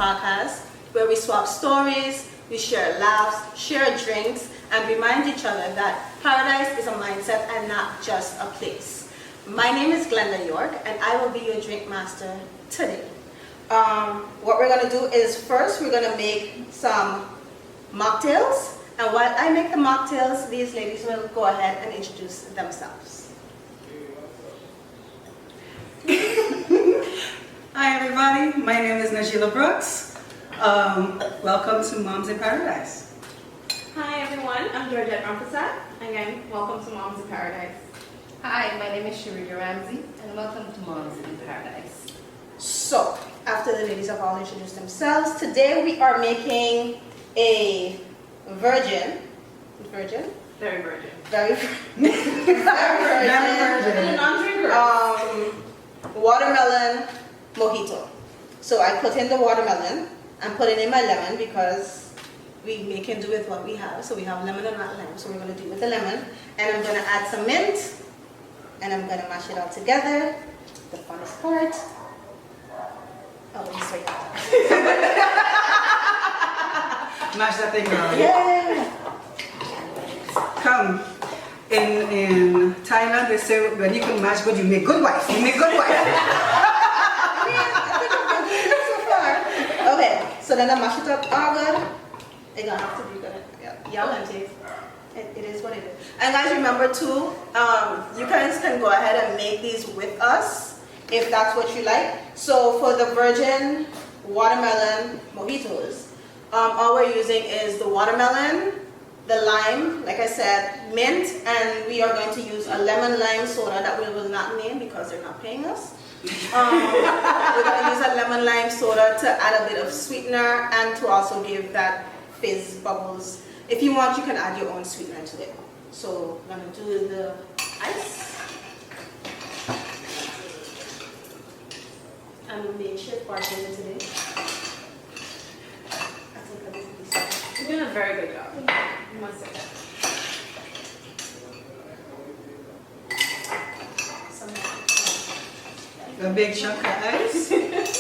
podcast where we swap stories, we share laughs, share drinks, and remind each other that paradise is a mindset and not just a place. My name is Glenda York, and I will be your drink master today. What we're going to do is first we're going to make some mocktails, and while I make the mocktails, these ladies will go ahead and introduce themselves. Hi everybody, my name is Najila Brooks. Welcome to Moms in Paradise. Hi everyone, I'm Georgette Ramprasad. Again, welcome to Moms in Paradise. Hi, my name is Sharita Ramsey, and welcome to Moms in Paradise. So, after the ladies have all introduced themselves, today we are making a virgin, Very virgin. very Never virgin, Non-drinker. watermelon mojito. So I put in the watermelon, I'm putting in my lemon because we can do with what we have. So we have lemon and not lime, so we're going to do with the lemon. And I'm going to add some mint, and I'm going to mash it all together. The funnest part. Oh, let me say that. Mash that thing, girl. Yeah. Come. In Thailand, they say when you can mash good, you make good wife. You make good wife. Okay, so then I mash it up all good. It's gonna have to be good. Y'all gonna taste. It is what it is. And guys, remember too, you guys can go ahead and make these with us if that's what you like. So for the virgin watermelon mojitos, all we're using is the watermelon, the lime, like I said, mint, and we are going to use a lemon lime soda that we will not name because they're not paying us. We're going to use a lemon lime soda to add a bit of sweetener and to also give that fizz bubbles. If you want, you can add your own sweetener to it. So I'm going to do the ice. I'm the chef bartender today. I think I did this. You're doing a very good job. 1 second. A big chunk of ice.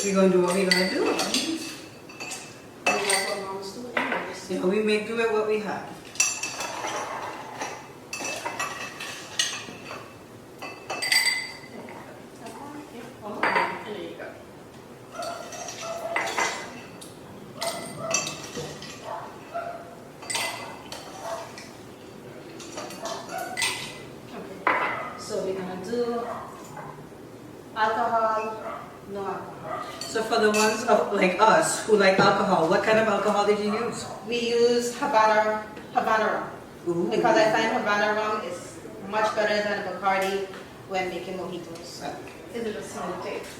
We're going to do what we're going to do. That's what moms do anyways. You know, we make do with what we have. And there you go. So we're gonna do alcohol, no alcohol. So for the ones of like us who like alcohol, what kind of alcohol did you use? We use Havana rum Ooh. because I find Havana rum is much better than Bacardi when making mojitos. Is it a smooth taste?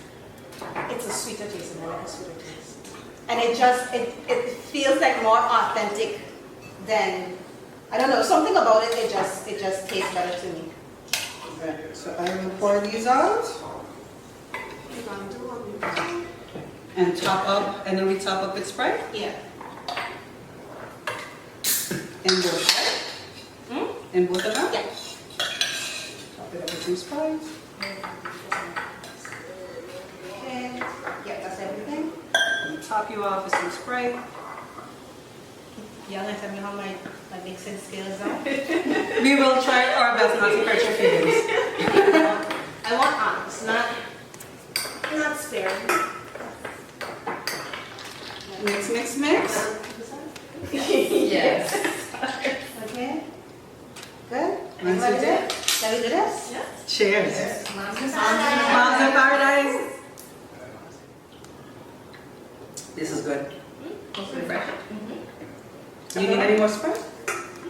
It's a sweeter taste and I like a sweeter taste. And it feels like more authentic than, I don't know, something about it, it just tastes better to me. Right. So I will pour these out We're gonna do what we do. and top up, and then we top up with Sprite Yeah. in both, right? Hmm? In both of them? Yeah. Top it up with some Sprite. Okay. Yeah, that's everything. And top you off with some Sprite. Y'all gonna tell me how my mixing skills are? We will try our best not to hurt your feelings. I want honest, not sparing. Mix, mix, mix. Yes. Okay. Good. Once Everybody you good? Shall we do this? Yes. Cheers. Moms in Moms in Paradise. This is good. Refreshing. Do you need any more Sprite?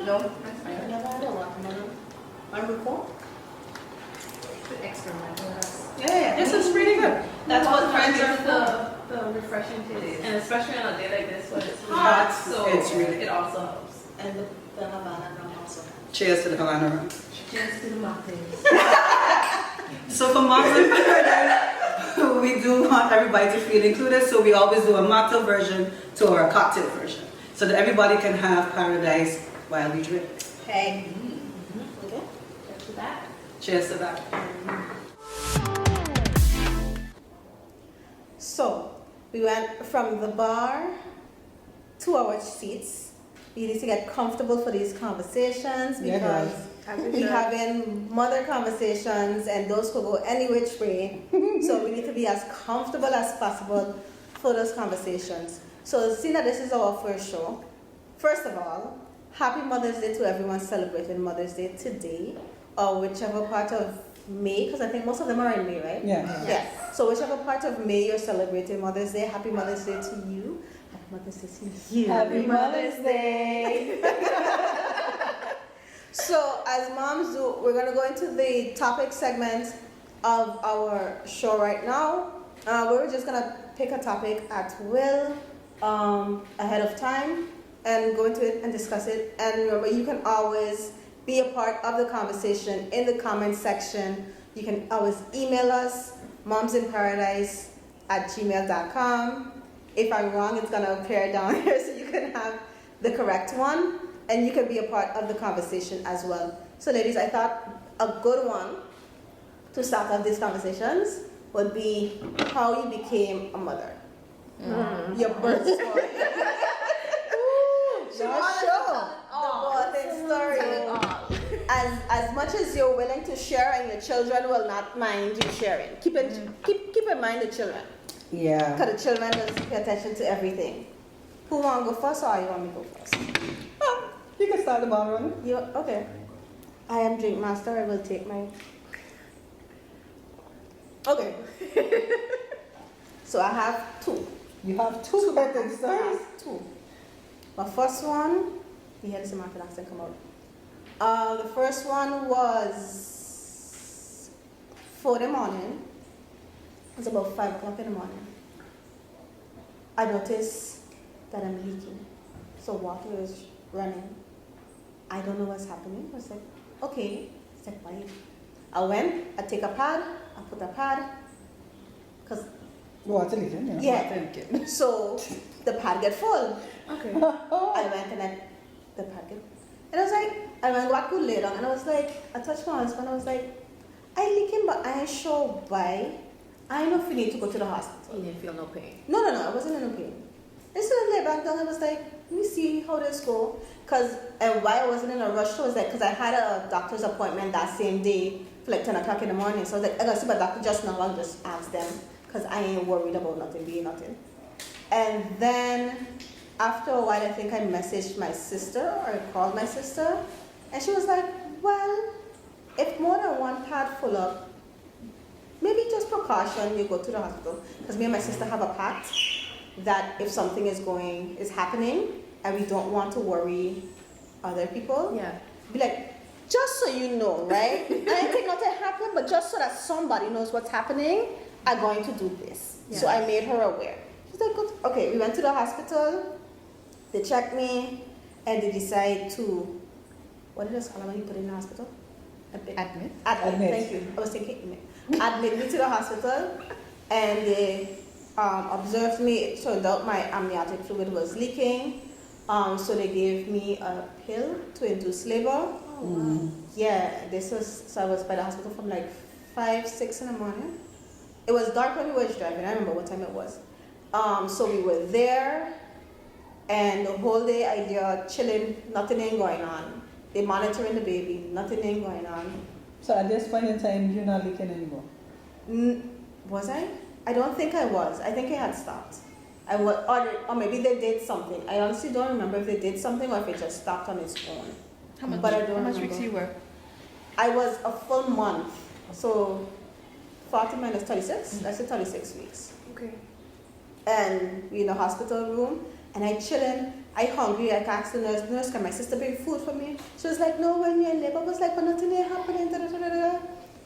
No, that's I fine. never had a watermelon. One before? Put extra money. Yeah, this is pretty good. That's what friends are for. The refreshing taste. And especially on a day like this when it's Hot. hot, so It's really- it also helps. And the Havana rum also. Cheers to the Havana rum. Cheers to the mocktails. So for Moms in Paradise, we do want everybody to feel included, so we always do a mocktail version to our cocktail version, so that everybody can have paradise while we drink. Okay. Okay. Cheers to that. Cheers to that. So, We went from the bar to our seats. We need to get comfortable for these conversations because we're having mother conversations and those could go any which way. So we need to be as comfortable as possible for those conversations. So seeing that this is our first show, first of all, happy Mother's Day to everyone celebrating Mother's Day today or whichever part of May, because I think most of them are in May, right? Yeah. So whichever part of May you're celebrating Mother's Day, happy Mother's Day to you. Happy Mother's Day to you. Happy Mother's Day. So as moms do, we're going to go into the topic segment of our show right now. We're just going to pick a topic at will ahead of time and go into it and discuss it. And remember, you can always be a part of the conversation in the comment section. You can always email us, momsinparadise@gmail.com. If I'm wrong, it's going to appear down here so you can have the correct one. And you can be a part of the conversation as well. So ladies, I thought a good one to start off these conversations would be how you became a mother. Your birth story. She wants to tell the birthing story. As much as you're willing to share and your children will not mind you sharing. Keep in mind the children. Yeah. Because the children just pay attention to everything. Who want to go first or you want me to go first? You can start the ball rolling. Okay. I am drink master. I will take my. Okay. So I have two. You have two birthday I stories? have two. My first one, you hear the Samaritan accent come out. The first one was 4 in the morning. It was about 5 o'clock in the morning. I noticed that I'm leaking. So water is running. I don't know what's happening. I was like, okay. It's like, why? I went, I take a pad, I put a pad, because Water leaking, yeah. So the pad get full. Okay. I went and the pad get, and I was like, I went back to lay down, and I was like, I touched my husband, I was like, I leaking, but I ain't sure why. I know if we need to go to the hospital. You didn't feel no pain. No, I wasn't in no pain. Instead of lay back down, I was like, let me see how this go. And why I wasn't in a rush, was like, because I had a doctor's appointment that same day for like 10 o'clock in the morning. So I was like, I gotta see my doctor just now, I'll just ask them, because I ain't worried about nothing being nothing. And then after a while, I think I messaged my sister, or I called my sister, and she was like, well, if more than one pad full up, maybe just precaution, you go to the hospital. Because me and my sister have a pact that if something is happening and we don't want to worry other people, be like, just so you know, right? I didn't think nothing happened, but just so that somebody knows what's happening, I'm going to do this. Yeah. So I made her aware. She's like, good. Okay, we went to the hospital, they checked me, and they decide to, what did they call it when you put in the hospital? Admit. Thank you. I was thinking admit. Admit me to the hospital, and they observed me. It turned out my amniotic fluid was leaking, so they gave me a pill to induce labor. Oh, wow. Yeah, so I was by the hospital from like 5, 6 in the morning. It was dark when we were driving. I remember what time it was. So we were there, and the whole day I just chilling, nothing ain't going on. They monitoring the baby, nothing ain't going on. So at this point in time, you're not leaking anymore? Was I? I don't think I was. I think it had stopped. I was, or maybe they did something. I honestly don't remember if they did something or if it just stopped on its own. How much, But I don't how much remember. weeks you were? I was a full month, so 40 minus 36. That's 36 weeks. Okay. And we in the hospital room, and I chilling. I hungry. I asked the nurse, can my sister bring food for me? She was like, no, when you're in labor. I was like, but nothing ain't happening. Da, da, da, da, da.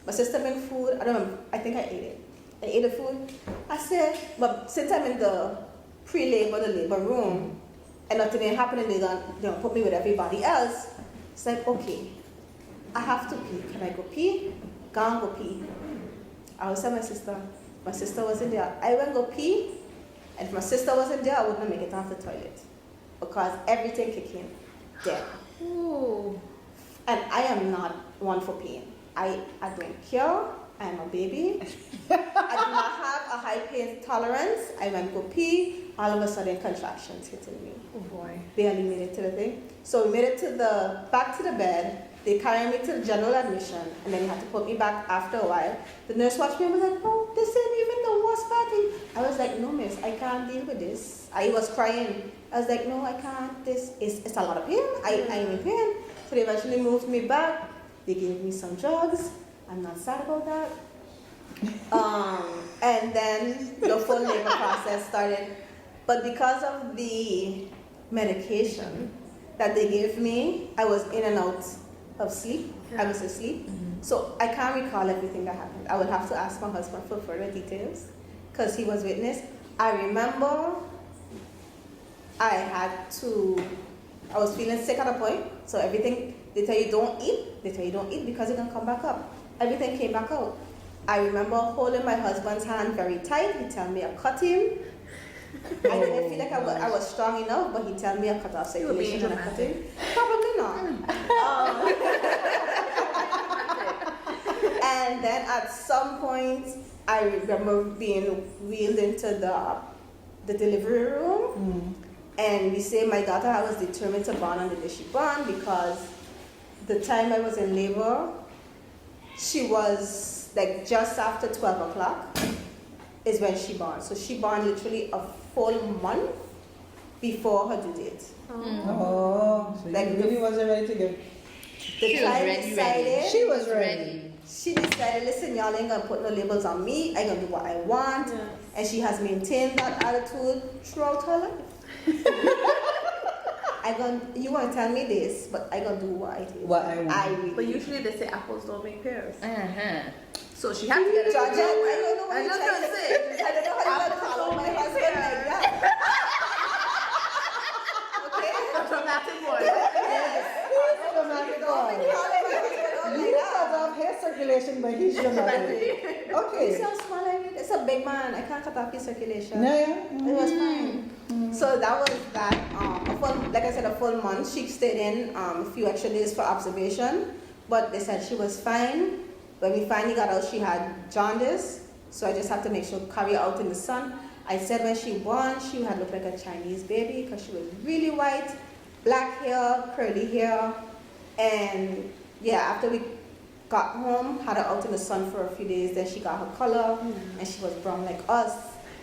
My sister bring food. I don't remember. I think I ate it. I ate the food. I said, but since I'm in the pre-labor, the labor room, and nothing ain't happening, they don't put me with everybody else. It's like, okay, I have to pee. Can I go pee? Go and go pee. I was telling my sister. My sister wasn't there. I went go pee, and if my sister wasn't there, I wouldn't make it off the toilet. Because everything kicked in dead. Ooh. And I am not one for pain. I don't care. I am a baby. I do not have a high pain tolerance. I went to pee. All of a sudden, contractions hitting me. Oh boy. Barely made it to the thing. So we made it to the back to the bed. They carried me to the general admission, and then they had to put me back after a while. The nurse watched me and was like, "Oh, this isn't even the worst party." I was like, "No, miss, I can't deal with this." I was crying. I was like, "No, I can't. This is it's a lot of pain. I'm in pain." So they eventually moved me back. They gave me some drugs. I'm not sad about that. And then the full labor process started. But because of the medication that they gave me, I was in and out of sleep. I was asleep. So I can't recall everything that happened. I would have to ask my husband for further details because he was witness. I remember I was feeling sick at a point. So everything, they tell you don't eat. They tell you don't eat because it can come back up. Everything came back out. I remember holding my husband's hand very tight. He told me I cut him. I didn't feel like I was strong enough, but he told me I cut off circulation and I cut him. Probably not. And then at some point, I remember being wheeled into the delivery room. And we say my daughter, I was determined to born on the day she born because the time I was in labor, she was like just after 12 o'clock is when she born. So she born literally a full month before her due date. Oh, so Like you really wasn't ready to give. The child decided. She was ready. She decided, listen, y'all ain't gonna put no labels on me. I gonna do what I want. Yes. And she has maintained that attitude throughout her life. You want to tell me this, but I gonna do what I do. What I want. really But usually they say apples don't make pears. Uh-huh. So she had to get it. Georgia, I don't know what I you're was trying gonna to say. say. I don't know how you're gonna follow my husband like that. Okay? Dramatic boy. Yes. Dramatic boy. You cut off hair circulation, but he's dramatic. He's Okay. so small, it's a big man. I can't cut off his circulation. Yeah. It was fine. So that was that. Like I said, a full month. She stayed in a few extra days for observation, but they said she was fine. When we finally got out, she had jaundice, so I just had to make sure carry her out in the sun. I said when she born, she had looked like a Chinese baby because she was really white, black hair, curly hair, and yeah. After we got home, had her out in the sun for a few days, then she got her color, and she was brown like us.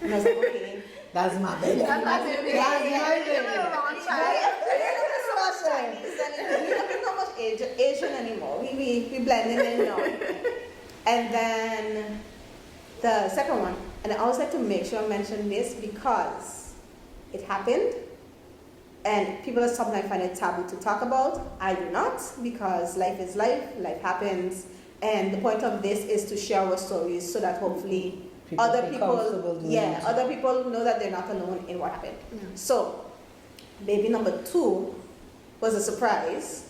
And I was like, okay. That's my baby. That's my baby. That's my baby. We're not so much Asian anymore. We blending in now. And then the second one, and I always like to make sure I mention this because it happened, and people sometimes find it taboo to talk about. I do not, because life is life happens, and the point of this is to share our stories so that hopefully other people know that they're not alone in what happened. So, baby number 2 was a surprise.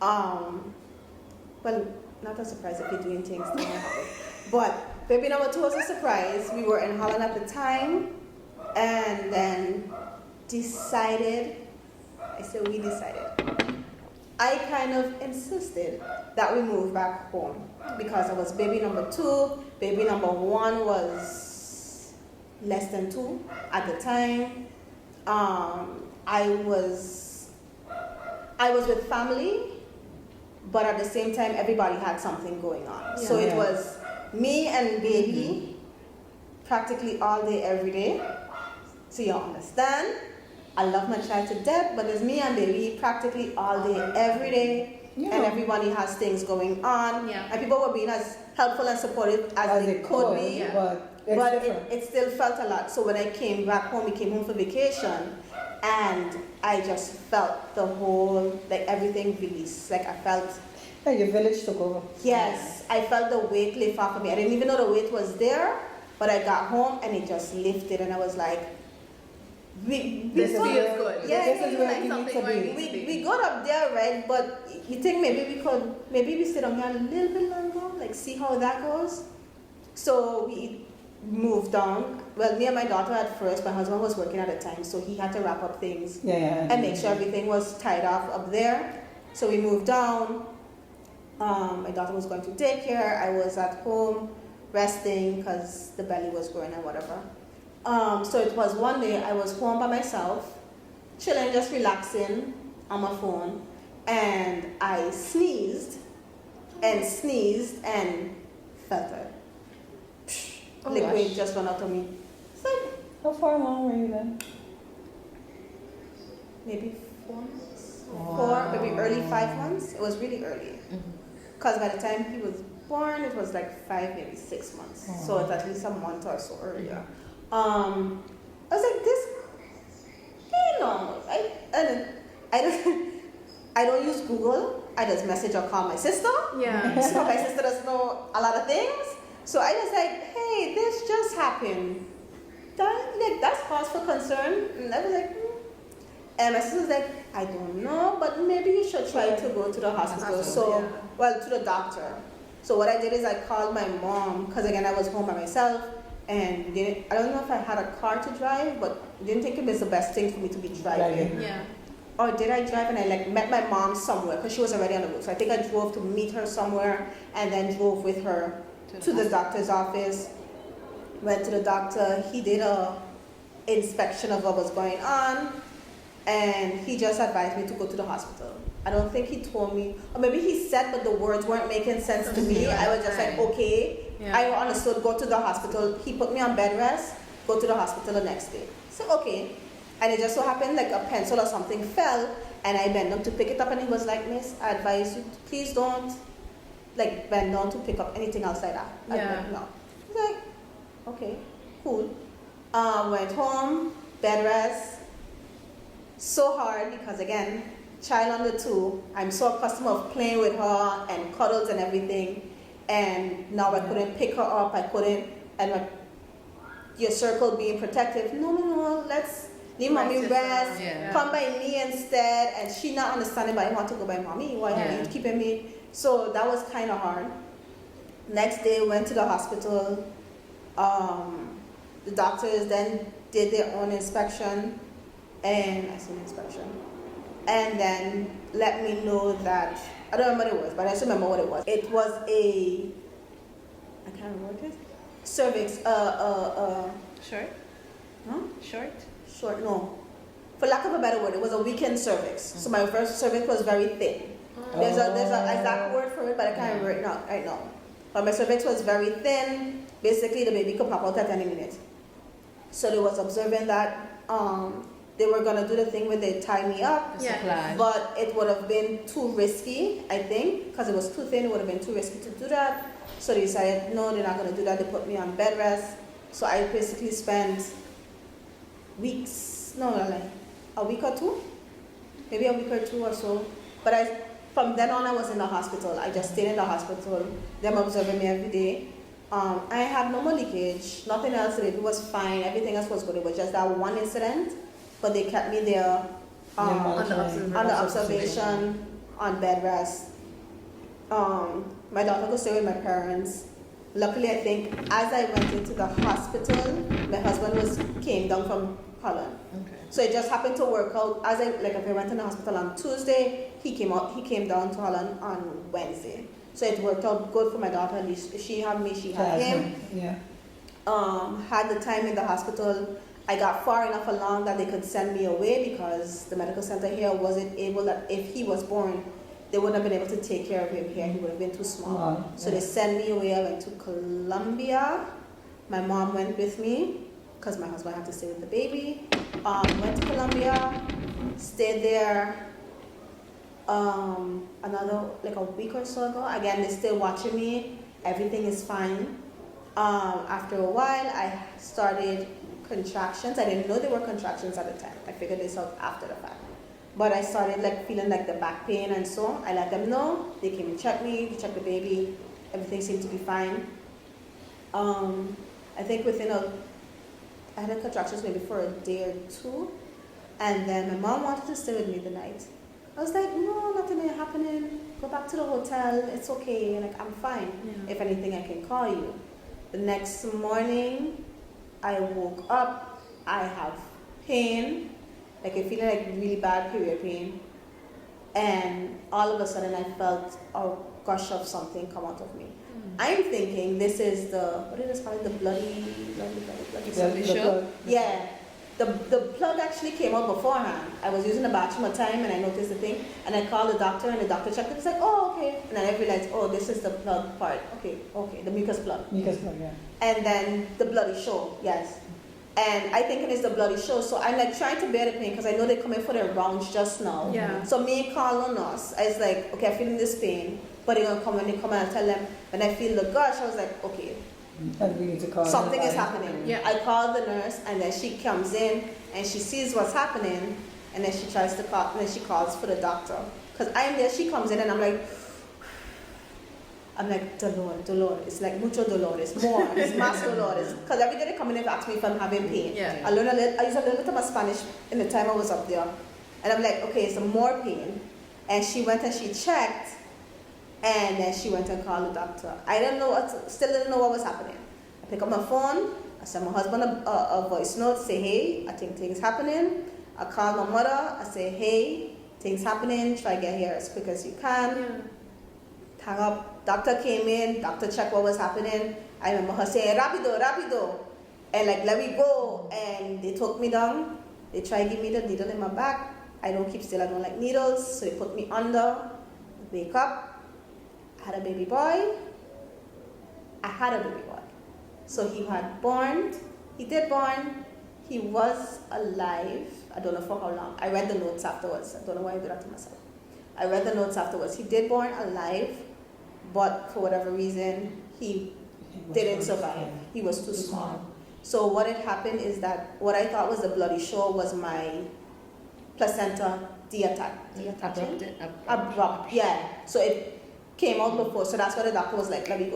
Well, not a surprise if you're doing things that don't happen. But baby number 2 was a surprise. We were in Holland at the time, and then decided, I said we decided, I kind of insisted that we move back home because I was baby number 2. Baby number 1 was less than 2 at the time. I was with family, but at the same time, everybody had something going on. So it was me and baby practically all day, every day. So you understand? I love my child to death, but it's me and baby practically all day, every day. Yeah. And everybody has things going on. Yeah. And people were being as helpful and supportive as they could be. Yeah. But it's But different. it still felt a lot. So when I came back home, we came home for vacation, and I just felt the whole, like everything released. Like I felt, Like your village took over. yes, I felt the weight lift off of me. I didn't even know the weight was there, but I got home and it just lifted, and I was like, This is feels where, good. Yeah, this is where like you need something to where be. you- we got up there, right? But you think maybe we sit down here a little bit longer, like see how that goes. So we moved down. Well, me and my daughter at first. My husband was working at the time, so he had to wrap up things Yeah. and make sure everything was tied off up there. So we moved down. My daughter was going to daycare. I was at home resting because the belly was growing and whatever. So it was one day I was home by myself, chilling, just relaxing on my phone, and I sneezed and felt it. Liquid just run out of me. It's like, How far along were you then? maybe 4 months. Wow. Maybe early 5 months. It was really early. Because by the time he was born, it was like 5, maybe 6 months. So it's at least a month or so earlier. I was like, this, I don't use Google. I just message or call my sister. Yeah. So my sister doesn't know a lot of things. So I just like, hey, this just happened. That's cause for concern. And I was like, And my sister was like, I don't know, but maybe you should try to go to the hospital. To the doctor. So what I did is I called my mom, because again, I was home by myself, and I don't know if I had a car to drive, but didn't think it was the best thing for me to be driving. Yeah. Or did I drive and I met my mom somewhere, because she was already on the road. So I think I drove to meet her somewhere, and then drove with her to the doctor's office. Went to the doctor. He did a inspection of what was going on, and he just advised me to go to the hospital. I don't think he told me, or maybe he said, but the words weren't making sense to me. I was just like, okay. Yeah. I understood, go to the hospital. He put me on bed rest, go to the hospital the next day. So, okay. And it just so happened like a pencil or something fell, and I bent down to pick it up, and he was like, Miss, I advise you, please don't like bend down to pick up anything else like that. I was like, no. I was like, okay, cool. Went home, bed rest. So hard because again, child under 2, I'm so accustomed of playing with her and cuddles and everything, and now I couldn't pick her up, I couldn't, and your circle being protective, no, let's leave mommy rest, come by me instead, and she not understanding, but I want to go by mommy, why are you keeping me? So that was kind of hard. Next day, went to the hospital, the doctors then did their own inspection, and then let me know that, I don't remember what it was, but I just remember what it was. It was I can't remember what it is. Cervix, Short? huh? Short? No. For lack of a better word, it was a weakened cervix. So my first cervix was very thin. There's a exact word for it, but I can't remember it right now. But my cervix was very thin. Basically, the baby could pop out at any minute. So they was observing that they were gonna do the thing where they tie me up, but it would have been too risky, I think, because it was too thin. It would have been too risky to do that. So they decided, no, they're not gonna do that. They put me on bed rest. So I basically spent weeks, like a week or 2, maybe a week or 2 or so. But from then on, I was in the hospital. I just stayed in the hospital. Them observing me every day. I had no more leakage, nothing else. The baby was fine. Everything else was good. It was just that one incident, but they kept me there under observation, on bed rest. My daughter could stay with my parents. Luckily, I think as I went into the hospital, my husband came down from Holland. Okay. So it just happened to work out. If I went in the hospital on Tuesday, he came down to Holland on Wednesday. So it worked out good for my daughter. At least she had me, she had him. Yeah. Had the time in the hospital. I got far enough along that they could send me away because the medical center here wasn't able, that if he was born, they wouldn't have been able to take care of him here. He would have been too small. So they sent me away. I went to Colombia. My mom went with me because my husband had to stay with the baby. Went to Colombia, stayed there another like a week or so ago. Again, they're still watching me. Everything is fine. After a while, I started contractions. I didn't know they were contractions at the time. I figured this out after the fact. But I started feeling like the back pain and so on. I let them know. They came and checked me. They checked the baby. Everything seemed to be fine. I think I had contractions maybe for a day or 2. And then my mom wanted to stay with me the night. I was like, no, nothing is happening. Go back to the hotel. It's okay. I'm fine. Yeah. If anything, I can call you. The next morning, I woke up. I have pain. I feeling really bad period pain. And all of a sudden, I felt a gush of something come out of me. I'm thinking this is what is it called? The bloody Bloody show? Yeah. The plug actually came out beforehand. I was using the bathroom at time and I noticed the thing and I called the doctor and the doctor checked it. It's like, oh, okay. And then I realized, oh, this is the plug part. Okay, the mucus plug. Mucus plug, yeah. And then the bloody show, yes. And I think it is the bloody show. So I'm like trying to bear the pain because I know they're coming for their rounds just now. Yeah. So me calling us, I was like, okay, I'm feeling this pain. But they're going to come when they come and I tell them, when I feel the gush, I was like, okay, And we need to call something is everybody. happening. Yeah. I call the nurse and then she comes in and she sees what's happening and then she tries to call, and then she calls for the doctor. Because I'm there, she comes in and I'm like, dolor. It's like mucho dolor. It's more. It's más dolores. Because every day they come in and ask me if I'm having pain. Yeah. I use a little bit of my Spanish in the time I was up there. And I'm like, okay, some more pain. And she went and she checked. And then she went and called the doctor. I still didn't know what was happening. I pick up my phone. I send my husband a voice note. Say, hey, I think things happening. I call my mother. I say, hey, things happening. Try to get here as quick as you can. Hang up. Doctor came in. Doctor checked what was happening. I remember her saying, rapido. And like, let me go. And they took me down. They tried to give me the needle in my back. I don't keep still. I don't like needles. So they put me under. Wake up. I had a baby boy. So he had born. He did born. He was alive. I don't know for how long. I read the notes afterwards. I don't know why I did that to myself. I read the notes afterwards. He did born alive, but for whatever reason, he didn't survive. He was too small. So what had happened is that what I thought was the bloody show was my placenta abrupt. Yeah. So it came out before. So that's why the doctor was like, let me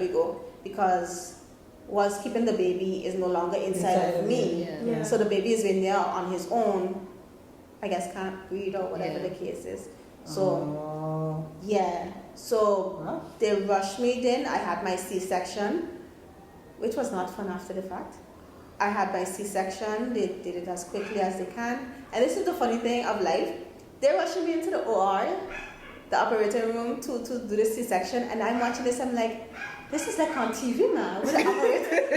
go. Because what's keeping the baby is no longer inside of me. Yeah. So the baby is in there on his own. I guess can't breathe or whatever the case is. So, So they rushed me in. I had my C-section, which was not fun after the fact. I had my C-section. They did it as quickly as they can. And this is the funny thing of life. They're rushing me into the OR, the operating room, to do the C-section. And I'm watching this. I'm like, this is like on TV, man. With the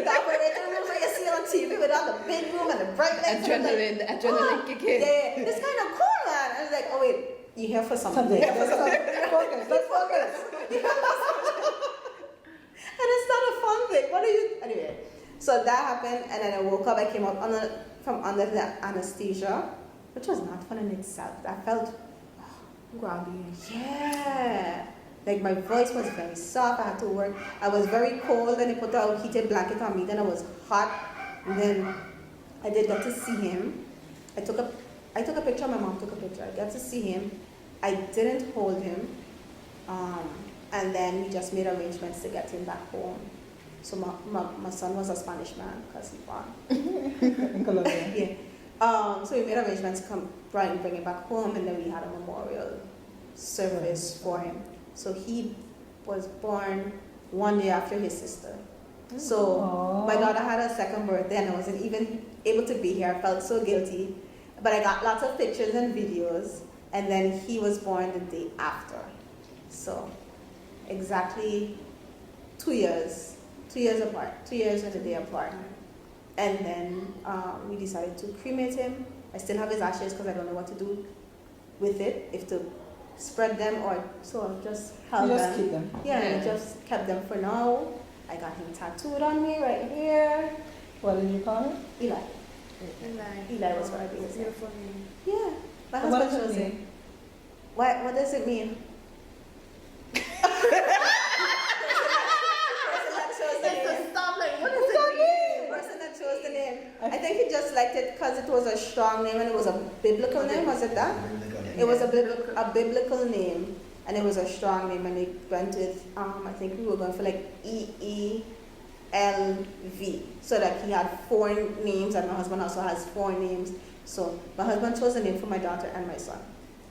operating room where you see on TV with all the big room and the bright lights. Adrenaline kicking. Yeah, it's kind of cool, man. I was like, oh wait, you here for something. Let's focus. And it's not a fun thing. Anyway, so that happened, and then I woke up. I came out from under the anesthesia, which was not fun in itself. I felt Groggy. yeah. Like my voice was very soft. I had to work. I was very cold, and they put a heated blanket on me. Then I was hot, and then I did get to see him. I took a picture. My mom took a picture. I got to see him. I didn't hold him, and then we just made arrangements to get him back home. So my son was a Spanish man because he born. In Colombia. Yeah. So we made arrangements to come bring him back home, and then we had a memorial service for him. So he was born one day after his sister. So my daughter had her second birthday and I wasn't even able to be here. I felt so guilty. But I got lots of pictures and videos, and then he was born the day after. So exactly 2 years. 2 years apart. 2 years and a day apart. And then we decided to cremate him. I still have his ashes because I don't know what to do with it. If to spread them or so I just held them. Keep them. Yeah, I just kept them for now. I got him tattooed on me right here. What did you call it? Eli was what I think. Beautiful name. Yeah. My What husband does it chose it. mean? What does it mean? Stop, like, what Who's that name? The person that chose the name. I think he just liked it because it was a strong name and it was a biblical name. Was it that? It was a biblical name and it was a strong name, and we went with I think we were going for like EELV, so that he had 4 names and my husband also has 4 names. So my husband chose the name for my daughter and my son.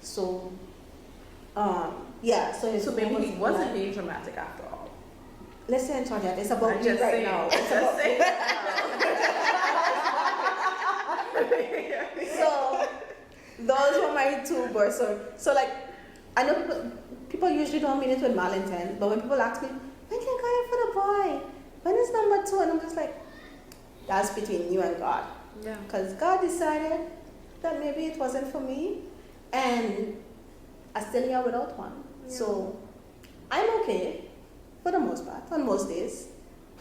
So so his So name maybe he was wasn't Eli. being dramatic after all. Listen, Georgette, it's about I'm me just right saying. now. It's about me right now. So those were my 2 births. So like, I know people, people usually don't mean it with malintent, but when people ask me, when can God have for the boy? When is number 2? And I'm just like, that's between you and God. Yeah. Because God decided that maybe it wasn't for me, and I still here without one. Yeah. So I'm okay for the most part, on most days.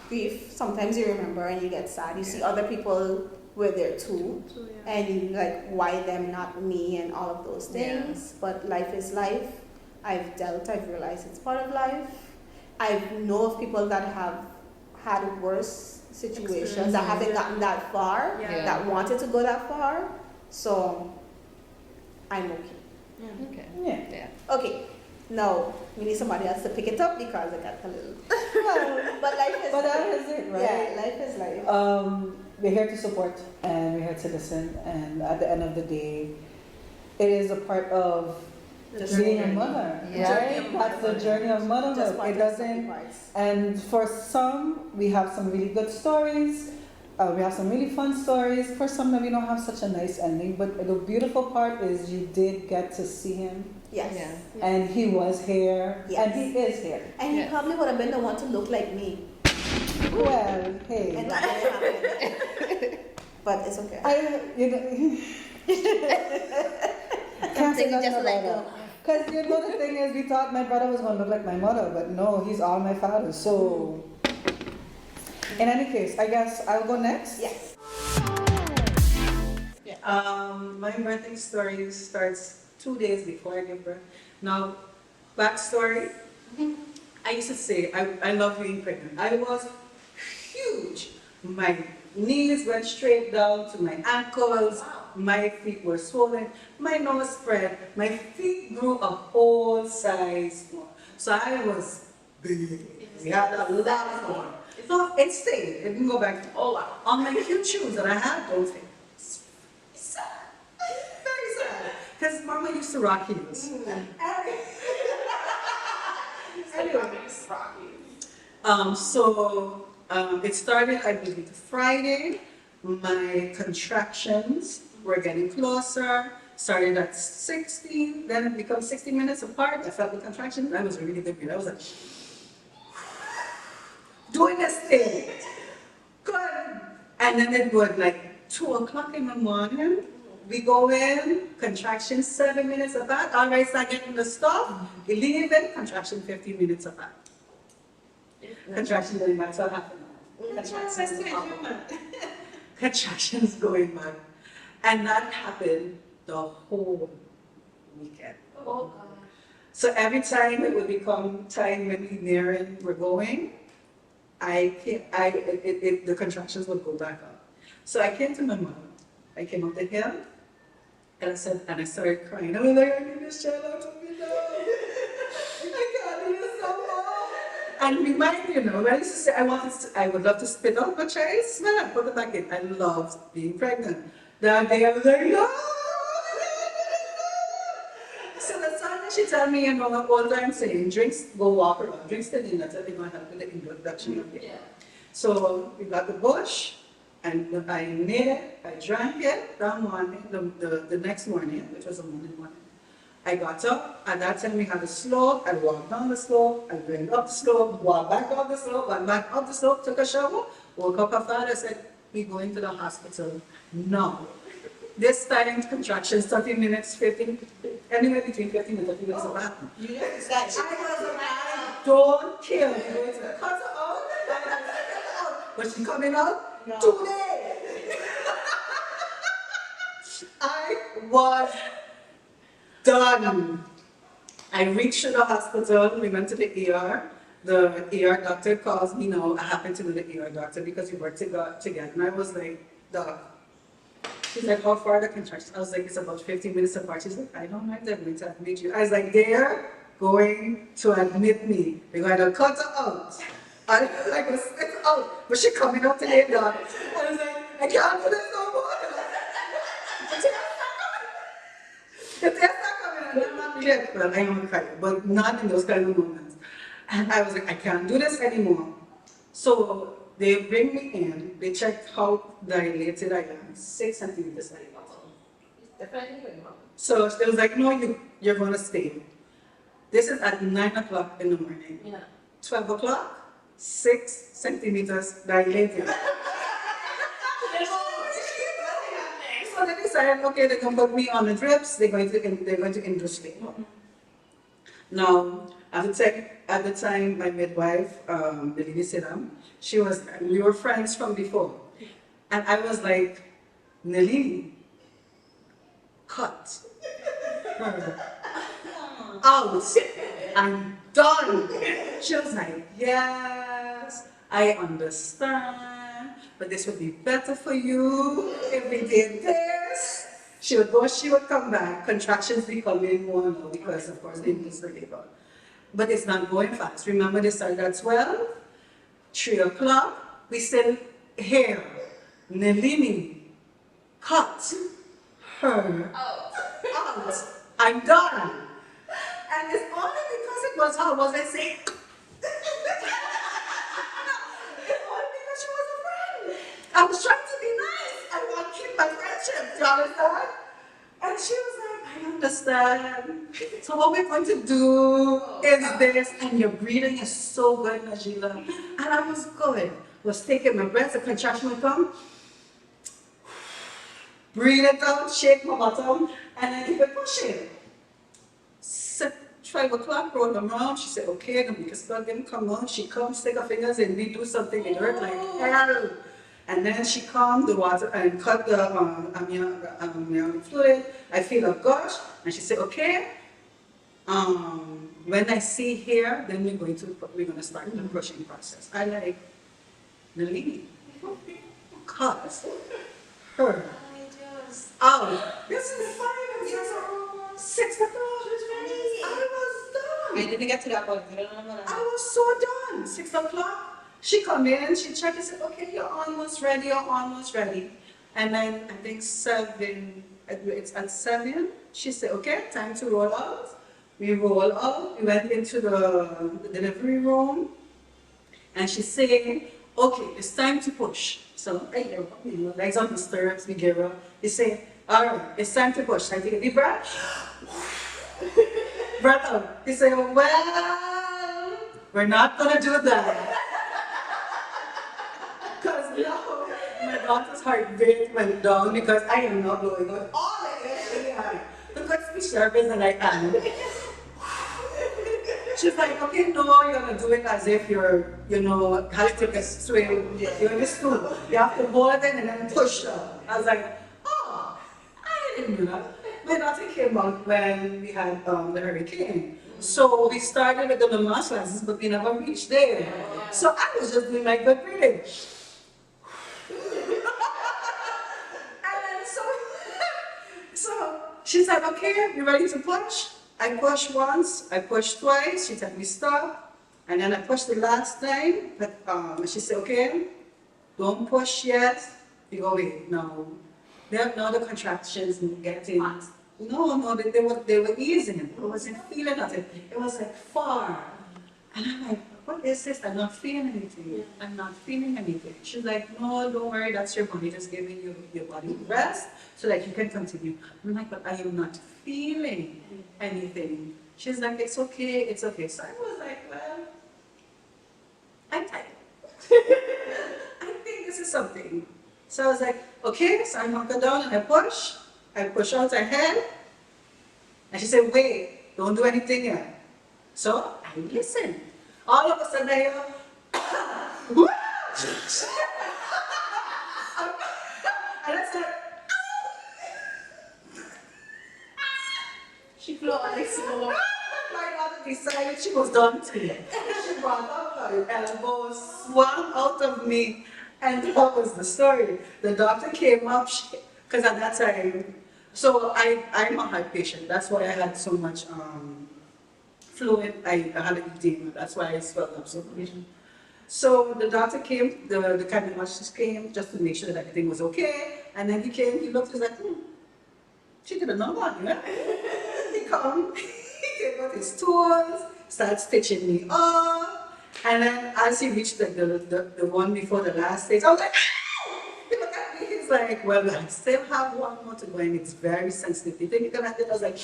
Grief, sometimes you remember and you get sad. You see other people with their too, So, yeah. and you like, why them, not me, and all of those things. But life is life. I've realized it's part of life. I know of people that have had worse situations that haven't gotten that far, Yeah. that wanted to go that far. So I'm okay. Yeah. Okay. Yeah. Yeah. Okay, now we need somebody else to pick it up because I got a little. But life is But that life. is it, right? Yeah, life is life. We're here to support and we're here to listen. And at the end of the day, it is a part of being a mother, Yeah. right? That's the journey of Just motherhood. part It of doesn't. parts. And for some, we have some really good stories. We have some really fun stories. For some, we don't have such a nice ending. But the beautiful part is you did get to see him, Yes. Yeah. and he was here, Yes. and he is here. And he Yeah. probably would have been the one to look like me. Well, hey, And that didn't happen. But it's okay. you know, can't say Something you nothing just about let that. Because you know the thing is, we thought my brother was going to look like my mother, but no, he's all my father. So, in any case, I guess I'll go next. Yes. My birthing story starts 2 days before I give birth. Now, backstory. I used to say I love being pregnant. I was huge. My knees went straight down to my ankles. My feet were swollen. My nose spread. My feet grew a whole size more. So I was big. We had a lot of fun. So it stayed. It didn't go back. Oh wow. On my cute shoes that I had, those things. Sad. Very sad. Because Mama used to rock heels. It started, I believe, Friday. My contractions were getting closer. Started at 16, then it becomes 60 minutes apart. I felt the contractions. I was really good. I was like, doing this thing. Good. And then it would like 2 o'clock in the morning. We go in, contractions 7 minutes apart. All right, start getting the stuff. We leave it, contraction 15 minutes apart. Contractions going back to half an hour. Contractions going back. And that happened the whole weekend. Oh, God. So every time it would become time when we're going, the contractions would go back up. So I came to my mom. I came up to him, and I started crying. I was like, I need this child out of me now. I can't do this no more. And remind you know, when I used to say I would love to spit out my child, smell it, put it back in. I loved being pregnant. That day I was like, no. So the son she told me, you know, all the time saying, drinks, go walk around, drinks the dinner, so they're going to help with the introduction of it. Yeah. So we got the bush, and I made it, I drank it that morning, the next morning, which was a Monday morning. I got up, at that time we had a slope, I walked down the slope, I went up the slope, walked back up the slope, went back up the slope, took a shower, woke up after that, I said, we going to the hospital now. This time, contractions, 30 minutes, 15, anywhere between 15 and 30 minutes apart. You just said Don't kill me. We're going to cut her out. But she's coming out No. today. I was done. I reached to the hospital. We went to the ER. The ER doctor calls me now. I happen to know the ER doctor because we work together. And I was like, Doc. She's like, how far are the contractions? I was like, it's about 15 minutes apart. She's like, I don't know if they're going to admit you. I was like, they're going to admit me. They're going to cut her out. And I go, spit out. But she coming out today, Doc. I was like, I can't do this no more. The tears are coming, and I'm not really, well, I don't cry, but not in those kind of moments. And I was like, I can't do this anymore. So they bring me in, they check how dilated I am, 6 centimeters dilated. So they was like, no, you're gonna stay. This is at 9 o'clock in the morning. Yeah. 12 o'clock, 6 centimeters dilated. So they decided, okay, they're going to put me on the drips, they're going to induce labor. Now, at the time, my midwife, the lady Sidam, we were friends from before. And I was like, Nelly, cut her out. I'm done. She was like, yes, I understand, but this would be better for you if we did this. She would go, she would come back, contractions becoming more and more because, of course, they miss the labor. But it's not going fast. Remember, they started at 12, 3 o'clock, we still here. Nelini, cut her out. I'm done. And it's only because it was her, was I saying? It's only because she was a friend. I was trying to be nice. I want to keep my friendship, do you understand? And she was like, I understand. So what we're going to do is this, and your breathing is so good, Najila. And I was good. Was taking my breath, the contraction would come. Breathe it out, shake my bottom, and then keep it pushing. 12 o'clock, roll around, she said, okay, the biggest girl didn't come on. She comes, stick her fingers, and we do something, it hurt like hell. And then she calmed the water and cut the amniotic fluid. I feel a gush, and she said, okay, when I see here, then we're going to start the brushing process. I like the lady, cut her out. This is 5 and 6 o'clock. I was done. I didn't get to that point. I was so done. 6 o'clock. She come in, she checked and said, okay, you're almost ready, And then I think 7, it's at 7, she said, okay, time to roll out. We roll out, we went into the delivery room, and she said, okay, it's time to push. So, legs on the stirrups, we give her. He said, all right, it's time to push. I take a deep breath. Breath out. He said, well, we're not going to do that. Because now my daughter's heart rate went down because I am not blowing out all the air. Look at speech therapist and I am. She's like, okay, no, you're going to do it as if you're, have to take a swing. You're in the stool. You have to hold it and then push her. I was like, oh, I didn't do that. My daughter came out when we had the hurricane. So we started with the Lamaze classes, but we never reached there. So I was just doing my good breathing. And then so she said, okay, you ready to push? I pushed once, I pushed twice, she told me stop, and then I pushed the last time, but she said, okay, don't push yet, you go, wait, no. Now the contractions getting, no, they were easing, I wasn't feeling nothing, it was like far. And I'm like, what is this? I'm not feeling anything, I'm not feeling anything. She's like, no, don't worry, that's your body just giving you your body rest so that you can continue. I'm like, but I am not feeling anything. She's like, it's okay, it's okay. So I was like, well, I'm tired. I think this is something. So I was like, okay, so I hunker down and I push out her head. And she said, wait, don't do anything yet. So I listened. All of a sudden I hear, and I said, She flew on like slow. my daughter decided she was done too. She brought up her elbow, swung out of me, and that was the story. The doctor came up, because at that time, so I'm a heart patient. That's why I had so much fluid. I had an edema. That's why I swelled up so much. So the doctor came, the cardiologist came just to make sure that everything was okay. And then he came, he looked, he was like, she did a number on you, He come, he came with his tools, started stitching me up. And then as he reached the one before the last stage, I was like, ow! He looked at me, he's like, well, I still have one more to go and it's very sensitive. You think you can have it? I was like,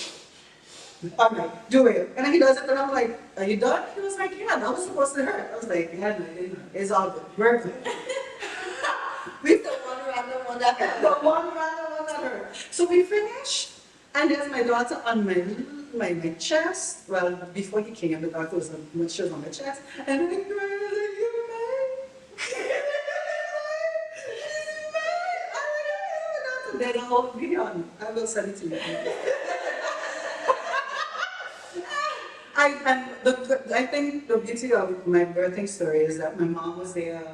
All right, do it. And then he does it, and I'm like, are you done? He was like, yeah, that was supposed to hurt. I was like, yeah, no, it's all good. We're good. We The one random one that hurt. the one random one that hurt. So we finished, and there's my daughter on my chest. Well, before he came, the daughter was on, she was on my chest, and I cried. I was like, you're mine. She's mine. I like, then I'll be on. I will send it to you. I think the beauty of my birthing story is that my mom was there,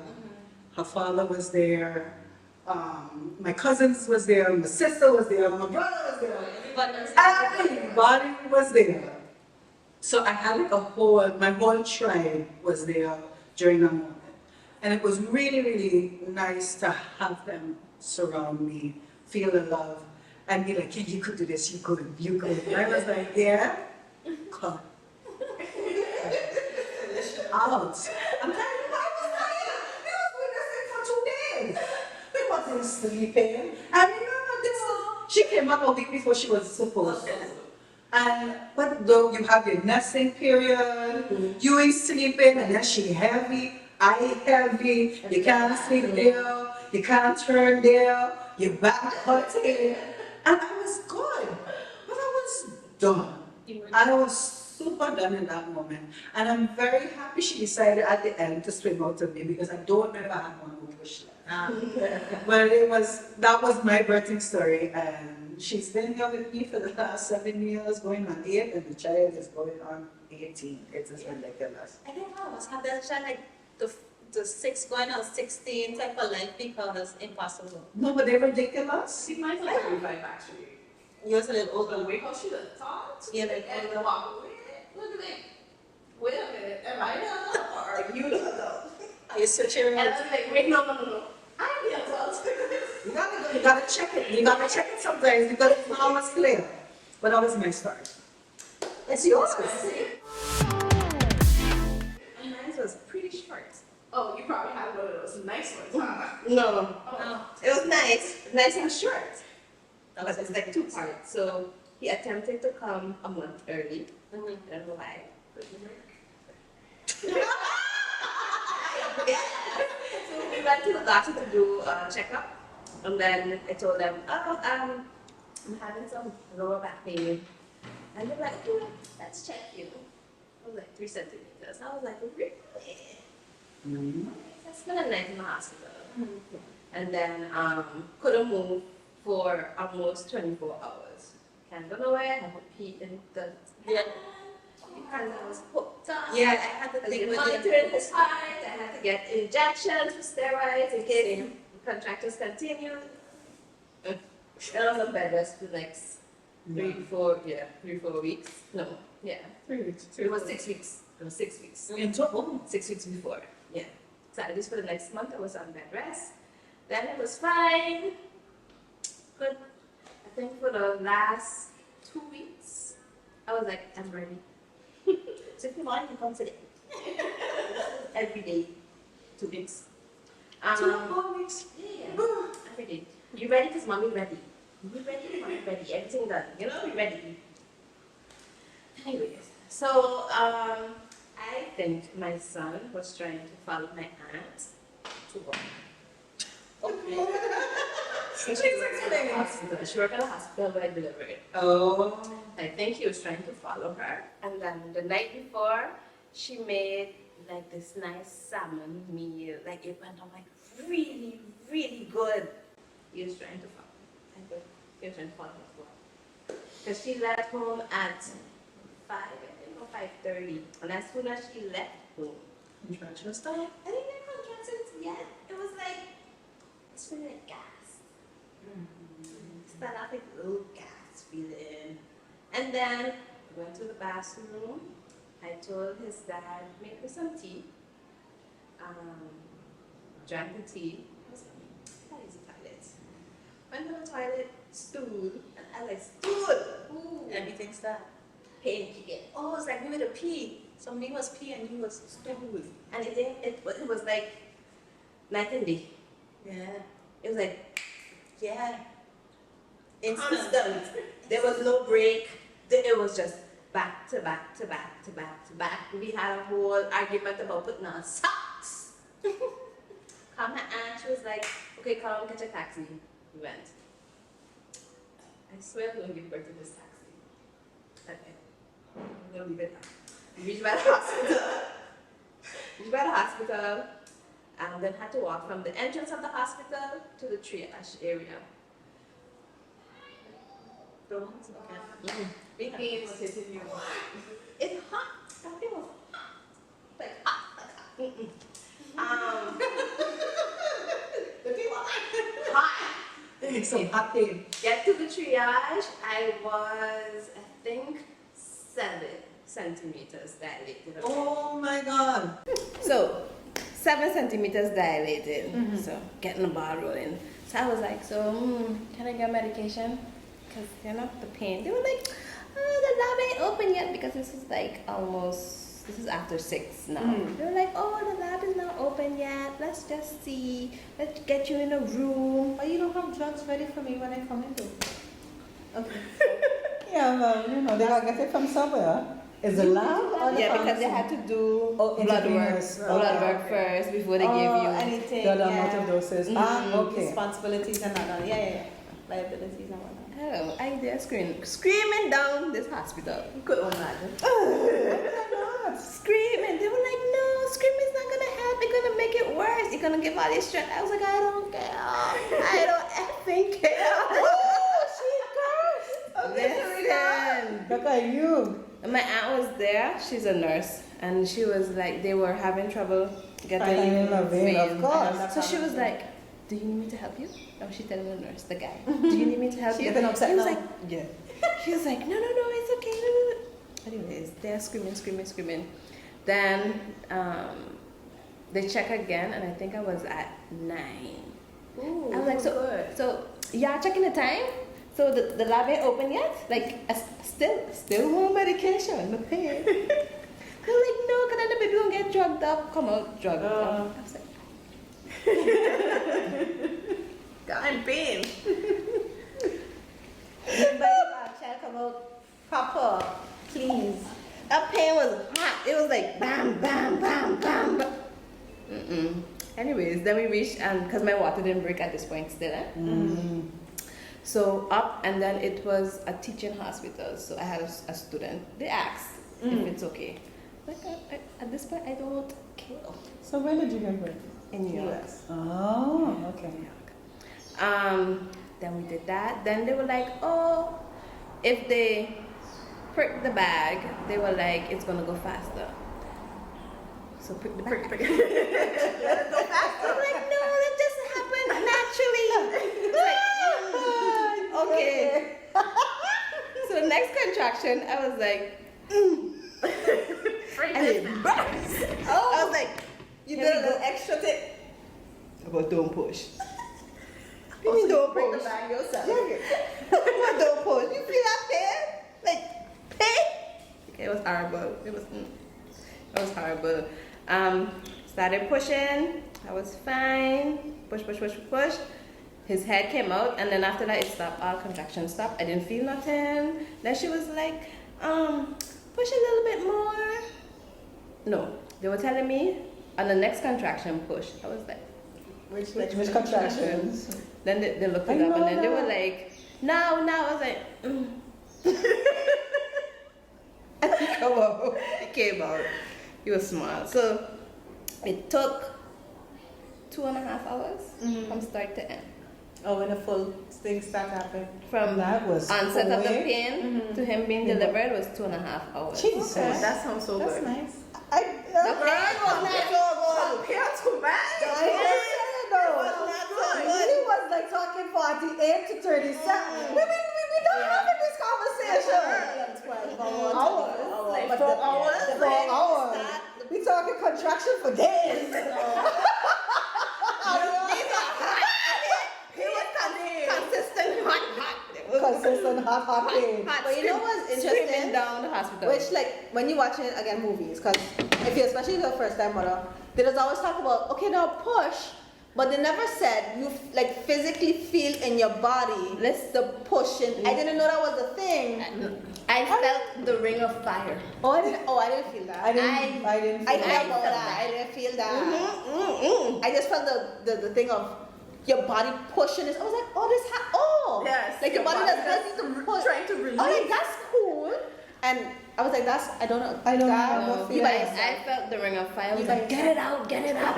her father was there, my cousins was there, my sister was there, my brother was there, everybody was there. So I had like my whole tribe was there during that moment. And it was really, really nice to have them surround me, feel the love, and be like, yeah, you could do this, you could. And I was like, yeah, come. Out. I'm telling you, I was tired. We was witnessing for 2 days. We wasn't sleeping. And remember this, she came out a week before she was supposed to. But though you have your nesting period, you ain't sleeping, and then she heavy, I heavy, you can't sleep there, you can't turn there, your back hurting. And I was good, but I was done. I was super done in that moment. And I'm very happy she decided at the end to swim out to me because I don't remember I had one who pushed that. But that was my birthing story, and she's been here with me for the last 7 years, going on 8, and the child is going on 18. It's just ridiculous. I think I was having that like the 6 going on 16 type of life because impossible. No, but they're ridiculous. See, mine's like 35 actually. Yours a little The older. way how she done talked Yeah, like and older. walk away. Look at me. Wait a minute, am I the adult or are you the adult? Are you switching And around? I was like, wait, no. I'm the adult. You gotta check it. You gotta check it sometimes because it's not always clear. But that was my story. It's yours. Mine was pretty short. Oh, you probably had one of those nice ones, huh? No. Oh. It was nice and short. But it's like 2 parts. So he attempted to come a month early. I don't know why. So we went to the doctor to do a checkup, and then I told them, I'm having some lower back pain. And they're like, let's check you. I was like 3 centimeters. I was like, really? I spent a night in the hospital. And then couldn't move for almost 24 hours. Can't go nowhere, I have a pee in the because I was hooked up. Yeah, I had to take monitoring his heart, I had to get injections for steroids in case the contractions continued. I was on bed rest for the next 3-4 weeks. No, yeah. 3 weeks. It was 6 weeks. It was 6 weeks. In total? 6 weeks before. Yeah. So at least for the next month I was on bed rest. Then it was fine. Good. I think for the last 2 weeks, I was like, I'm ready. So if you want, you come today. Every day. 2 weeks. 2 more weeks. Yeah. Every day. You ready? Because mommy ready. You ready? Mommy ready. Everything done. You know, we ready. Anyways, so I think my son was trying to follow my aunt to work. Okay. So she worked at the hospital. She worked at the hospital where I delivered. Oh. I think he was trying to follow her. And then the night before, she made like this nice salmon meal. Like it went on like really, really good. He was trying to follow her. He was trying to follow her as well. Because she left home at 5, I think, or 5:30. And as soon as she left home, Contraction stuff? I didn't get contractions yet. It was like, it's feeling like gas. Started off with a little gas feeling. And then went to the bathroom. I told his dad, make me some tea. Drank the tea. I was like, that is the toilet. Went to the toilet, stood, and I like stood. Ooh. Everything started. Pain again. Oh, it was like me with a pee. So me was pee and he was stood. And it was like night and day. Yeah. It was like, yeah. Instant. There was no break. It was just back to back to back to back to back. We had a whole argument about putting on socks. Called my aunt, she was like, okay, come catch a taxi. We went. I swear I'm gonna give birth to this taxi. Okay. I'm gonna leave it now. We reached by the hospital. And then had to walk from the entrance of the hospital to the triage area. Pain was hitting you. It's hot. That thing was hot. Like hot. The people like Hot. it's some hot thing. Get to the triage. I was, I think, 7 centimeters dilated. Oh my God. So, 7 centimeters dilated. So, getting the ball rolling. So I was like, can I get medication? Because, the pain. They were like, the lab ain't open yet because this is like this is after 6 now. They were like, the lab is not open yet. Let's just see. Let's get you in a room. Why you don't have drugs ready for me when I come in though? Okay. Yeah, well, they gotta get it from somewhere. Is it lab or the Yeah, because pharmacy? they had to do blood work. intravenous. Blood work first before they give you. Anything. The amount of doses. Okay. Responsibilities and all that. Yeah. Liabilities and whatnot. Oh, I dare screaming down this hospital. You could imagine. Screaming. They were like, no, screaming's not gonna help. It's gonna make it worse. You're gonna give all this strength. I was like, I don't care. I don't effing care. Listen. Look at you. My aunt was there. She's a nurse, and she was like, they were having trouble Finding getting a vein, of course. So she was like, do you need me to help you? Oh, she telling the nurse, the guy, do you need me to help you? She's been upset He was now. like, yeah. She was like, no, it's okay. Anyways, they're screaming. Then they check again, and I think I was at 9. Ooh, I was like, so y'all checking the time? So the lab ain't open yet? Like, still more medication, the pain. They're like, no, because then the baby won't get drugged up, come out drugged up. I was like, I'm pain. Child come out proper, please. that pain was hot. It was like, bam, bam, bam, bam. Anyways, then we reached, because my water didn't break at this point still, So up, and then it was a teaching hospital. So I had a student. They asked if it's okay. Like, at this point, I don't care. So when did you give birth? In New York. Oh, okay. Then we did that. Then they were like, if they prick the bag, they were like, it's gonna go faster. So prick the bag. Let it go faster. I'm like, no, that just happened naturally. Like, okay. So the next contraction, I was like, and it burst. I was like, You did a little extra tip. about don't push. You mean don't Bring the push? bag yourself. What don't push? You feel that pain? Like pain? Okay, it was horrible. It was horrible. Started pushing. I was fine. Push. His head came out, and then after that it stopped. All contractions stopped. I didn't feel nothing. Then she was like, push a little bit more. No, they were telling me on the next contraction push. I was like, Which contractions? then they looked it up, and then they were like, no. I was like, It came out. It was small. So it took 2.5 hours from start to end. Oh, when the full thing started happening. From That was onset of the quick. pain to him being delivered was 2.5 hours. Jesus. That sounds so That's good. nice. The pain was not so good. Compared to mine. He was like talking 48 to 37. We don't have this conversation. Hours. Like But 4 the- hours. 4 hours. We talking contraction for days. It was consistent hot. It was Consistent hot pain. hot. But you know what's Screaming interesting? down the hospital. Which, like, when you're watching again movies, because if you're especially the first time mother, they just always talk about, okay, now push, but they never said you like physically feel in your body the pushing. I didn't know that was a thing. I felt the ring of fire. I didn't feel that. I didn't I feel felt that. that. I didn't feel that. I just felt the thing of your body pushing. I was like, Yes, like your body does help to push. trying to release. Oh, like that's cool. And I was like, I don't know. I don't that know. will But feel like I felt the ring of fire. I was You like, like- get it out, get it out.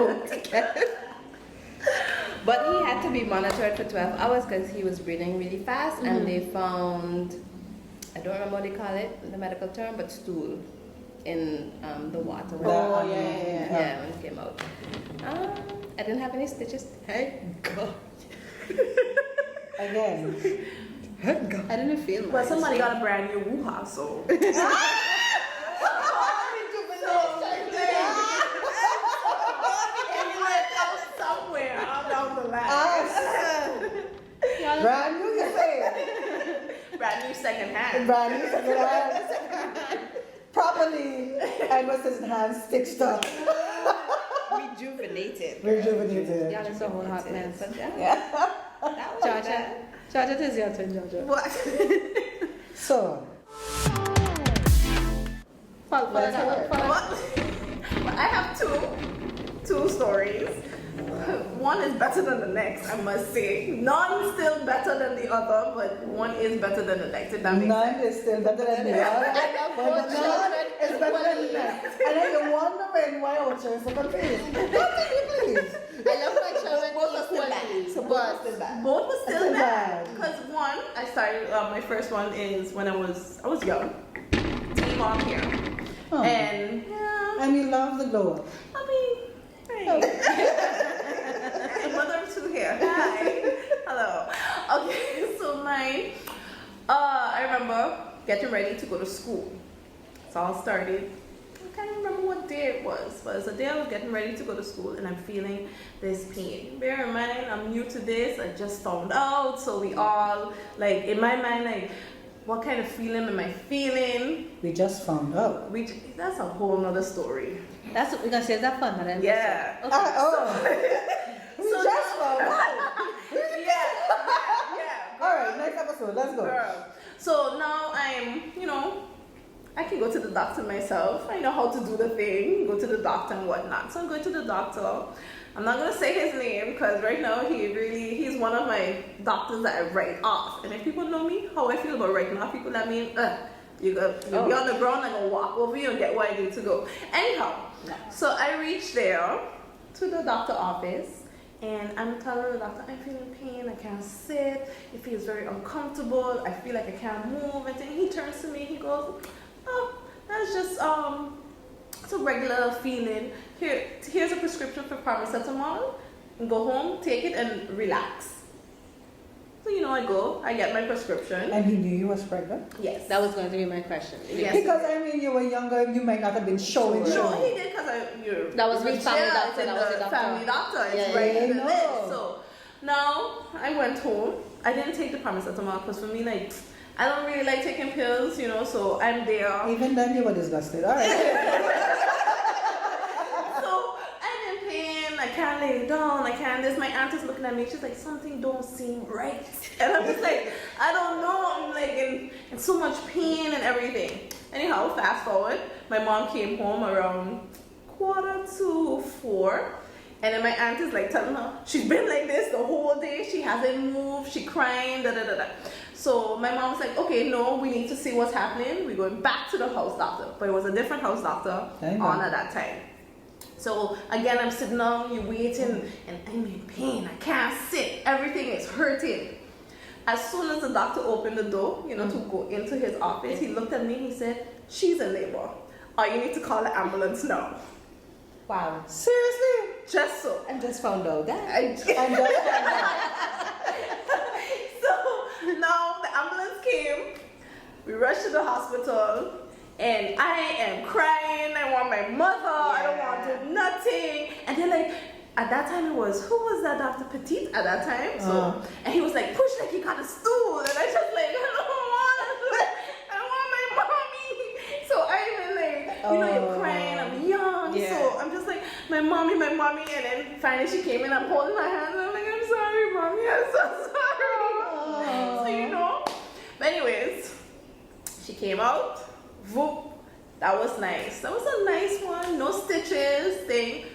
But he had to be monitored for 12 hours because he was breathing really fast, and they found, I don't remember what they call it, the medical term, but stool in the water. Oh, Yeah, when it came out. I didn't have any stitches. Thank God. Again. I didn't feel much. But somebody got a brand new woo-ha, so. Somewhere down the line. Brand new, you say? Brand new second hand. Brand new, second hand. Properly, and was his hand stitched up. Rejuvenated. Rejuvenated. Y'all is a whole hot mess. But Yeah. Georgia, it is your turn, Georgia. What? So, What? I have two stories. One is better than the next, I must say. None still better than the other, but one is better than the next. If that makes none sense. is still better than the other. But the none is better than the next. And then you're wondering why our children are so confused. Continue, please. I love my children Both are still bad. equally. So Both are still bad. Both were still Still bad. bad. Because one, I started. My first one is when I was young, teen mom here, Oh. and yeah, And we love the glow up. I mean, hey. Hey, mother of two here. Hi. Hello. Okay, so mine. I remember getting ready to go to school. So I started. I can't remember what day it was, but it was a day I was getting ready to go to school, and I'm feeling this pain. Bear in mind, I'm new to this. I just found out, so we all like in my mind like. What kind of feeling am I feeling? We just found out. That's a whole nother story. That's what we're gonna save that fun, madam. Yeah. We just found out. Yeah. All right, next episode. Let's go. Girl. So now I can go to the doctor myself. I know how to do the thing, go to the doctor and whatnot. So I'm going to the doctor. I'm not gonna say his name because right now he's one of my doctors that I write off. And if people know me, how I feel about writing off people, that mean you'll be on the ground, I'm gonna walk over you and get where I need to go. Anyhow, so I reached there to the doctor office. And I'm telling the doctor, I'm feeling pain, I can't sit, it feels very uncomfortable, I feel like I can't move. And then he turns to me, he goes, oh, that's just it's a regular feeling. Here's a prescription for paracetamol, and go home, take it and relax. So I get my prescription. And he knew you was pregnant? Yes. That was going to be my question. Yes. Because I mean, you were younger, you might not have been showing. No, he did because That was with family doctor, in that was the the doctor. family doctor. It's Yeah, right yeah, in the no. list. So now I went home. I didn't take the paracetamol because for me, like, I don't really like taking pills, so I'm there. Even then, you were disgusted. All right. So I'm in pain. I can't lay down. I can't this. My aunt is looking at me. She's like, something don't seem right. And I'm just like, I don't know. I'm like in so much pain and everything. Anyhow, fast forward. My mom came home around 3:45. And then my aunt is like telling her, she's been like this the whole day. She hasn't moved. She crying, da. So my mom was like, okay, no, we need to see what's happening. We're going back to the house doctor. But it was a different house doctor on at that time. So again, I'm sitting down, you're waiting, and I'm in pain. I can't sit. Everything is hurting. As soon as the doctor opened the door, to go into his office, he looked at me and he said, she's in labor. You need to call the ambulance now. Wow. Seriously? Just so. I just found out that. And just found out. So now the ambulance came. We rushed to the hospital. And I am crying. I want my mother. I don't want to do nothing. And then at that time who was that Dr. Petit at that time? So and he was like, push like he got a stool. And I just like, I don't want my mommy. So I'm in you're crying, I'm young. Yeah. So I'm just like, my mommy, and then finally she came in, I'm holding my hand, and I'm like, I'm sorry, mommy, I'm so sorry. So you know. But anyways, she came out, whoop. That was nice. That was a nice one. No stitches thing.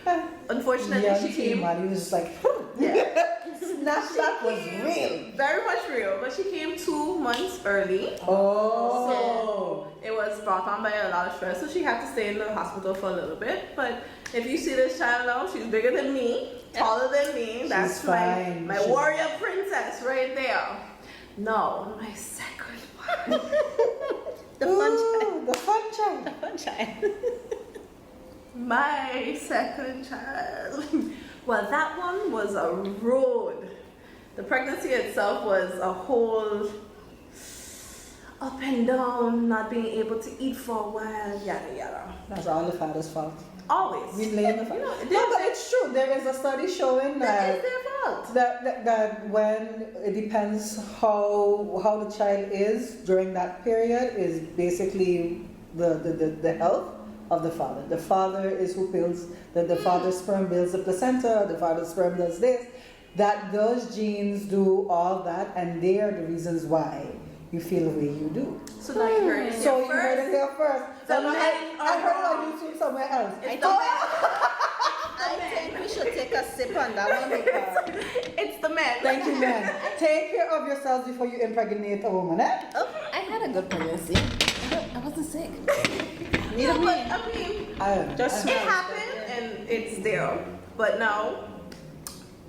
Unfortunately, Yeah, she came. He was just like, Yeah. Snapchat was real. Very much real, but she came 2 months early. Oh. So it was brought on by a lot of stress, so she had to stay in the hospital for a little bit. But if you see this child now, she's bigger than me, taller than me. That's fine. my warrior princess right there. No, my second one. The fun child. Ooh, the fun child. The fun child. My second child. Well, that one was a road. The pregnancy itself was a whole up and down, not being able to eat for a while, yada yada. That's all the father's fault. Always. We blame the father. You know, No, but it's true. There is a study showing that is that their fault. that when it depends how the child is during that period is basically the health of the father. The father is who builds the father's sperm builds the placenta, the father's sperm does this. That those genes do all that, and they are the reasons why you feel the way you do. So now you heard it So here you heard it first. here first. The So men I heard are it on YouTube somewhere else. It's the men. I think we should take a sip on that one because It's the men. Thank you, man. Take care of yourselves before you impregnate a woman, eh? I had a good pregnancy. I wasn't sick. Yeah, but I mean, Just it happened and it's there. But now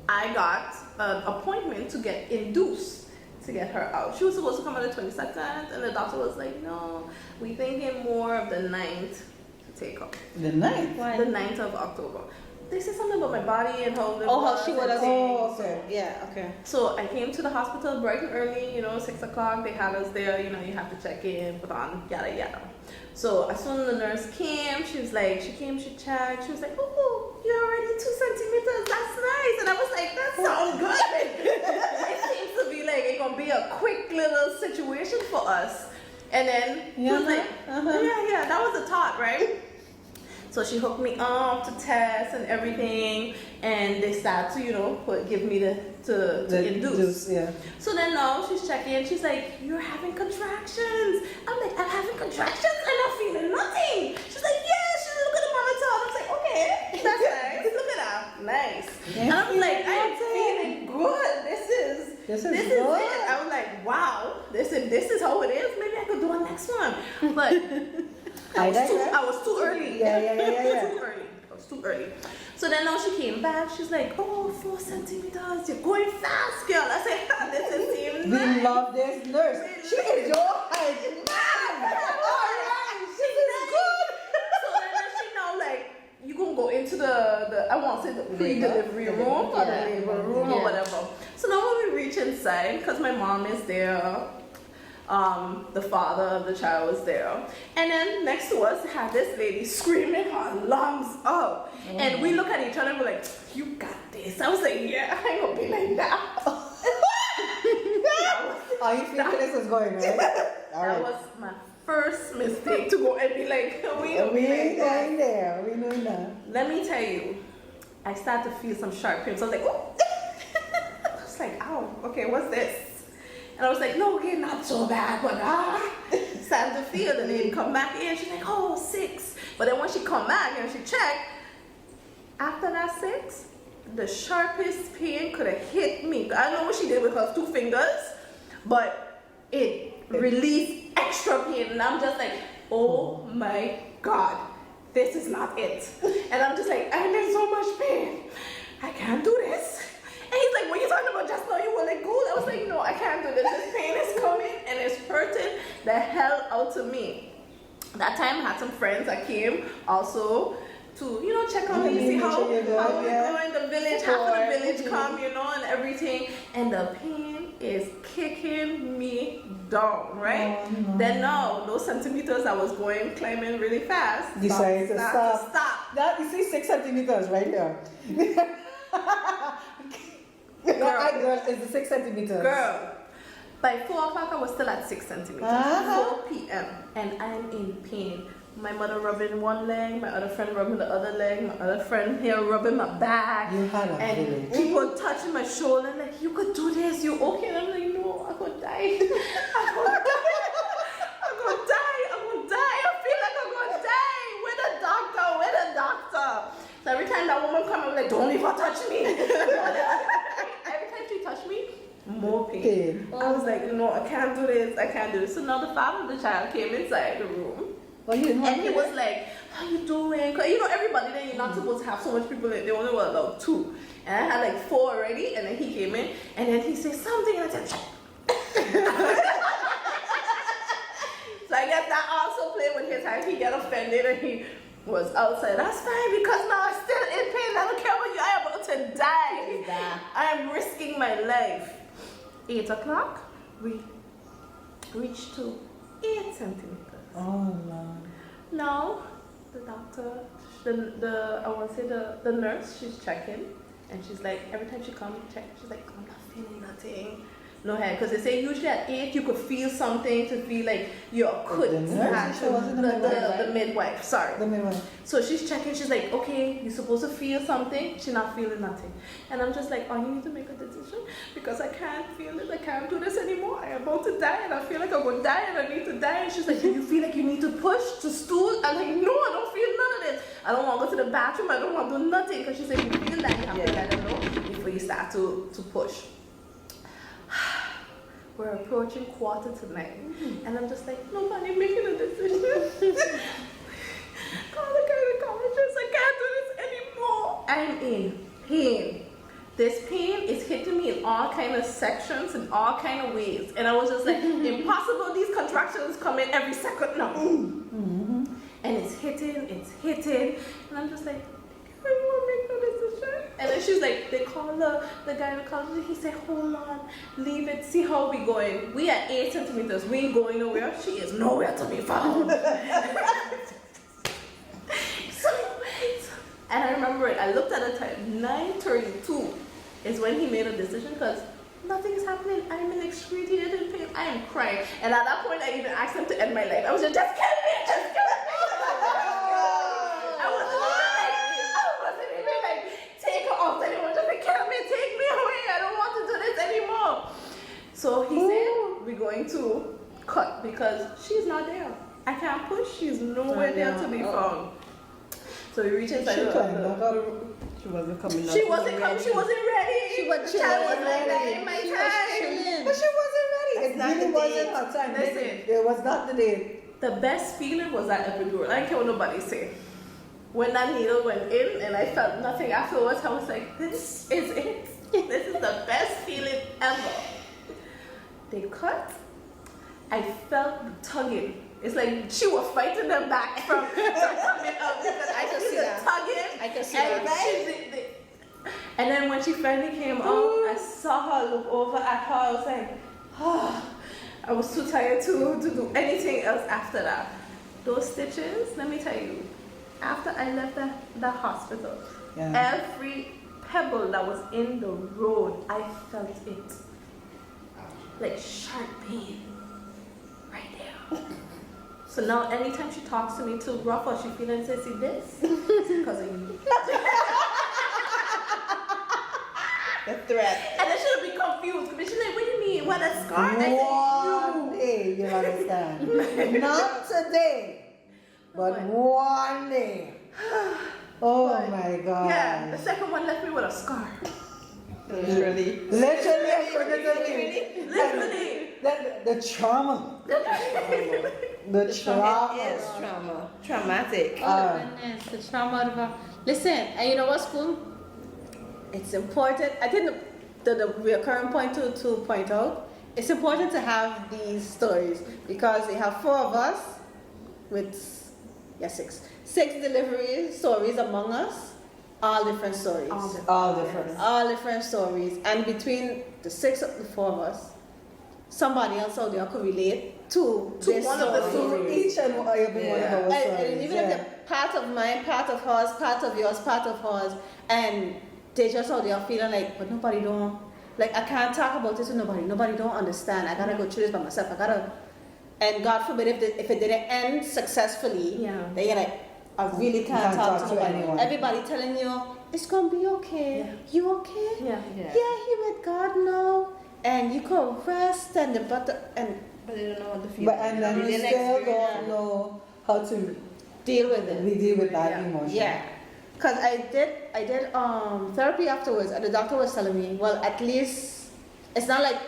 I got an appointment to get induced to get her out. She was supposed to come on the 22nd, and the doctor was like, no, we thinking more of the 9th to take her. The ninth. Why? The 9th of October. They said something about my body and how Oh, how she would have. Oh, okay. Yeah, okay. So I came to the hospital bright and early, 6 o'clock. They had us there, you have to check in, put on, yada yada. So as soon as the nurse came, she checked, she was like, oh, you're already 2 centimeters, that's nice. And I was like, that sounds good. It seems to be like it's gonna be a quick little situation for us. And then she was like, yeah, that was the thought, right? So she hooked me up to test and everything, and they started to, give me to induce. Yeah. So then now she's checking, and she's like, you're having contractions. I'm like, I'm having contractions? I'm not feeling nothing. She's like, yeah, she's look at the monitor. And I was like, okay, that's nice. Look at that. Nice. And I was like, I'm feeling good. This is good. it. I was like, wow, this is how it is. Maybe I could do a next one. But I was too early. Yeah. I was too early. So then now she came back. She's like, oh, 4 centimeters. You're going fast, girl. I said, this is even We nice. love this nurse. She is your hype man. Alright, she is good. So then she now like, you gonna go into the I won't say the pre-delivery room or the labor room or whatever. So now when we reach inside, because my mom is there, the father of the child was there, and then next to us had this lady screaming her lungs up, and we look at each other and we're like, you got this. I was like, yeah, I ain't gonna be like that. Are you feeling this is going, right? All That right. was my first mistake to go and be like, we We like ain't that. going there. We know that. Let me tell you, I started to feel some sharp pains. I was like, oh. I was like, ow, okay, what's this? And I was like, no, okay, not so bad, but started to feel. The lady come back in, she's like, oh, 6. But then when she come back and she checked, after that 6, the sharpest pain could have hit me. I don't know what she did with her 2 fingers, but it released extra pain. And I'm just like, oh my God, this is not it. And I'm just like, I'm in so much pain. I can't do this. And he's like, what are you talking about just now? You were like, good. I was like, no, I can't do this. This pain is coming and it's hurting the hell out of me. That time I had some friends that came also to, check on me, see how we're going. The village, half of the village come, and everything. And the pain is kicking me down, right? Then now, those centimeters I was climbing really fast. Decided to stop. Stop. That you see 6 centimeters right there. Girl. Girl, it's the 6 centimeters. Girl, By 4 o'clock, I was still at 6 centimeters. Uh-huh. 4 p.m. And I'm in pain. My mother rubbing one leg, my other friend rubbing the other leg, my other friend here rubbing my back. You had a and village. people touching my shoulder, like, you could do this, you okay? And I'm like, no, I'm gonna die. I'm gonna die. I'm gonna die. I'm gonna die. I feel like I'm gonna die. Where the doctor? Where the doctor? So every time that woman come, I'm like, don't even touch me. Every time she touched me, more pain. I was like, no, I can't do this. I can't do this. So now the father of the child came inside the room. Well, you didn't And want he to- was like, how you doing? 'Cause you know everybody there, you're not supposed to have so much people in. They only were allowed 2. And I had like 4 already, and then he came in, and then he said something, and I said, so I guess that also played with his hand. He got offended, and he was outside. That's fine, because now I'm still in pain. I don't care what you are about to die. I am risking my life. 8 o'clock, we reached to 8 centimeters. Oh, Lord. Now, the doctor, I want to say the nurse, she's checking, and she's like, every time she comes check, she's like, I'm not feeling nothing. No head, because they say usually at 8 you could feel something to feel like you could. The nurse? She wasn't the midwife, the midwife, sorry. The midwife. So she's checking, she's like, okay, you're supposed to feel something. She's not feeling nothing. And I'm just like, oh, you need to make a decision because I can't feel it. I can't do this anymore. I'm about to die and I feel like I'm going to die and I need to die. And she's like, do you feel like you need to push to stool? I'm like, no, I don't feel none of this. I don't want to go to the bathroom. I don't want to do nothing. Because she said, you feel that you have to let them know before you start to push. We're approaching 8:45, and I'm just like, nobody making a decision. Call the gynecologist, I can't do this anymore. I'm in pain. This pain is hitting me in all kind of sections, in all kind of ways. And I was just like, impossible, these contractions come in every second now. And it's hitting, and I'm just like, I won't make no decision. And then she's like, they call the gynecologist. He said, hold on, leave it, see how we going. We at 8 centimeters, we ain't going nowhere. She is nowhere to be found. And I remember it, I looked at the time, 9:32 is when he made a decision because nothing's happening. I'm in excruciating pain. I am crying. And at that point, I even asked him to end my life. I was just kill me, just kill me. I wasn't even like, take her off anymore. Just like, kill me, take me away. I don't want to do this anymore. So he said, we're going to cut because she's not there. I can't push. She's nowhere there to be found. So we reached inside the She wasn't coming out. She wasn't coming. She wasn't ready. She was The child was chilling. like, "Hey, my time." But she wasn't ready. It not really the wasn't date. her time. Listen. It was not the day. The best feeling was that epidural. I don't care what nobody say. When that needle went in and I felt nothing afterwards, I was like, this is it. This is the best feeling ever. They cut. I felt the tugging. It's like she was fighting them back from coming out because I could see the tugging. I could see and that. And then when she finally came out, I saw her look over at her. I was like, oh. I was too tired to do anything else after that. Those stitches, let me tell you, after I left the hospital, every pebble that was in the road, I felt it. Like sharp pain. Right there. So now anytime she talks to me too rough or she feeling says, see this? It's because of you. The threat. And then she'll be confused. Because she's like, what do you mean? What, a scar? I One day, you understand? Not today, but one day. Oh my God. Yeah, the second one left me with a scar. Literally. Literally, I forgot Literally. the trauma. The trauma. It is trauma. Traumatic. Uh, Goodness, the trauma of listen, and you know what's cool? It's important. I think the recurring point to point out, it's important to have these stories because they have 4 of us with 6 delivery stories among us, all different stories. all different. All different stories, and between the 4 of us, somebody else out there could relate to this one of the story. Each and every one of our And stories. even if they're part of mine, part of hers, part of yours, part of hers, and they just out there feeling like, but nobody don't Like, I can't talk about this with nobody. Nobody don't understand. I gotta go through this by myself. And God forbid if it didn't end successfully, then you're like, I really can't talk to nobody. anyone. Everybody telling you, it's gonna be okay. Yeah. You okay? Yeah. Yeah, he with God now. And you could rest and But they don't know what the feeling But and then is. you They still experience don't know how to deal with it. deal with that Yeah. emotion. Yeah, because I did therapy afterwards, and the doctor was telling me, well, at least it's not like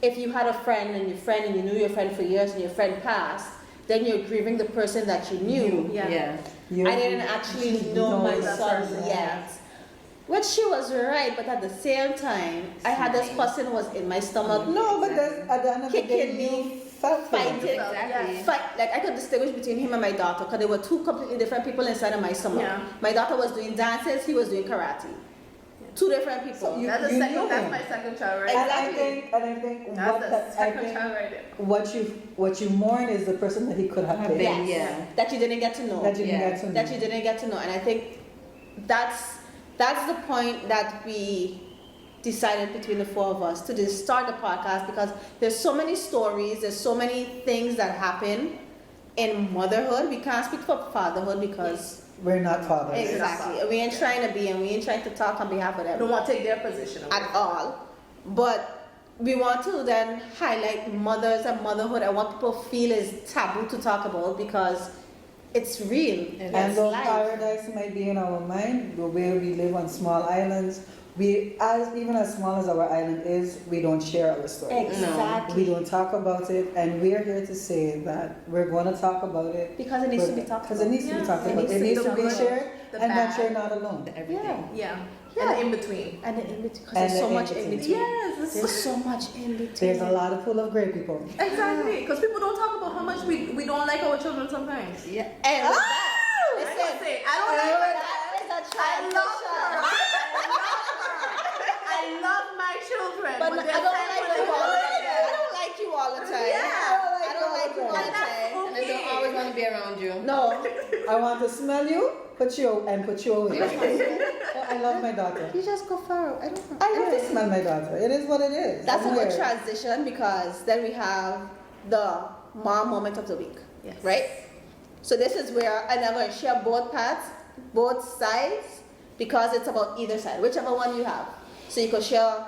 if you had a friend and you knew your friend for years and your friend passed, then you're grieving the person that you knew. Yeah. You- I didn't actually know my that son person. yet. Which she was right, but at the same time, I had this person was in my stomach. No, but that's, at the end of the day, Kicking you me, felt for them. fighting, Exactly. like I could distinguish between him and my daughter because they were two completely different people inside of my stomach. Yeah. My daughter was doing dances, he was doing karate. Two different people. So you- That's knew that's him. my second child right And there. I think That's what the that, I second think child right there. what you mourn is the person that he could have been. Yes. Yeah. That you didn't get to know. That you didn't Yeah. get to know. That you didn't get to know. And I think that's the point that we decided between the four of us to just start the podcast, because there's so many stories, there's so many things that happen in motherhood. We can't speak for fatherhood because We're not fathers. exactly, we ain't trying to be, and we ain't trying to talk on behalf of I them don't want to take their position away. at all. But we want to then highlight mothers and motherhood and what people feel is taboo to talk about, because it's real. And It's though life. paradise might be in our mind, the way we live on small islands, even as small as our island is, we don't share our stories. Exactly. We don't talk about it, and we're here to say that we're going to talk about it. Because it needs to be talked Because about. it needs to be talked It about. needs It to needs be to be talked shared, The and that bad. you're not alone. Everything. Yeah. Yeah. And the in between. And the in between, because And there's so the much in in-between. between. Yes. There's so much in between. There's a lot of full of great people. Exactly. Because people don't talk about how much we don't like our children sometimes. Yeah. And with that, I listen, don't say I don't like that her. is a I love her. transition. I love my children. But but I there's don't times like when you I all the don't time. I don't like you all the time. Yeah. I don't like you all the And that's time. And I don't always want to be around you. No. I want to smell you, put you away. Oh, I love my daughter. You just go far. I don't know. I love to smell my daughter. It is what it is. That's a I'm good weird. transition, because then we have the mom moment of the week. Yes. Right? So this is where, and I'm going to share both parts, both sides, because it's about either side, whichever one you have. So you could share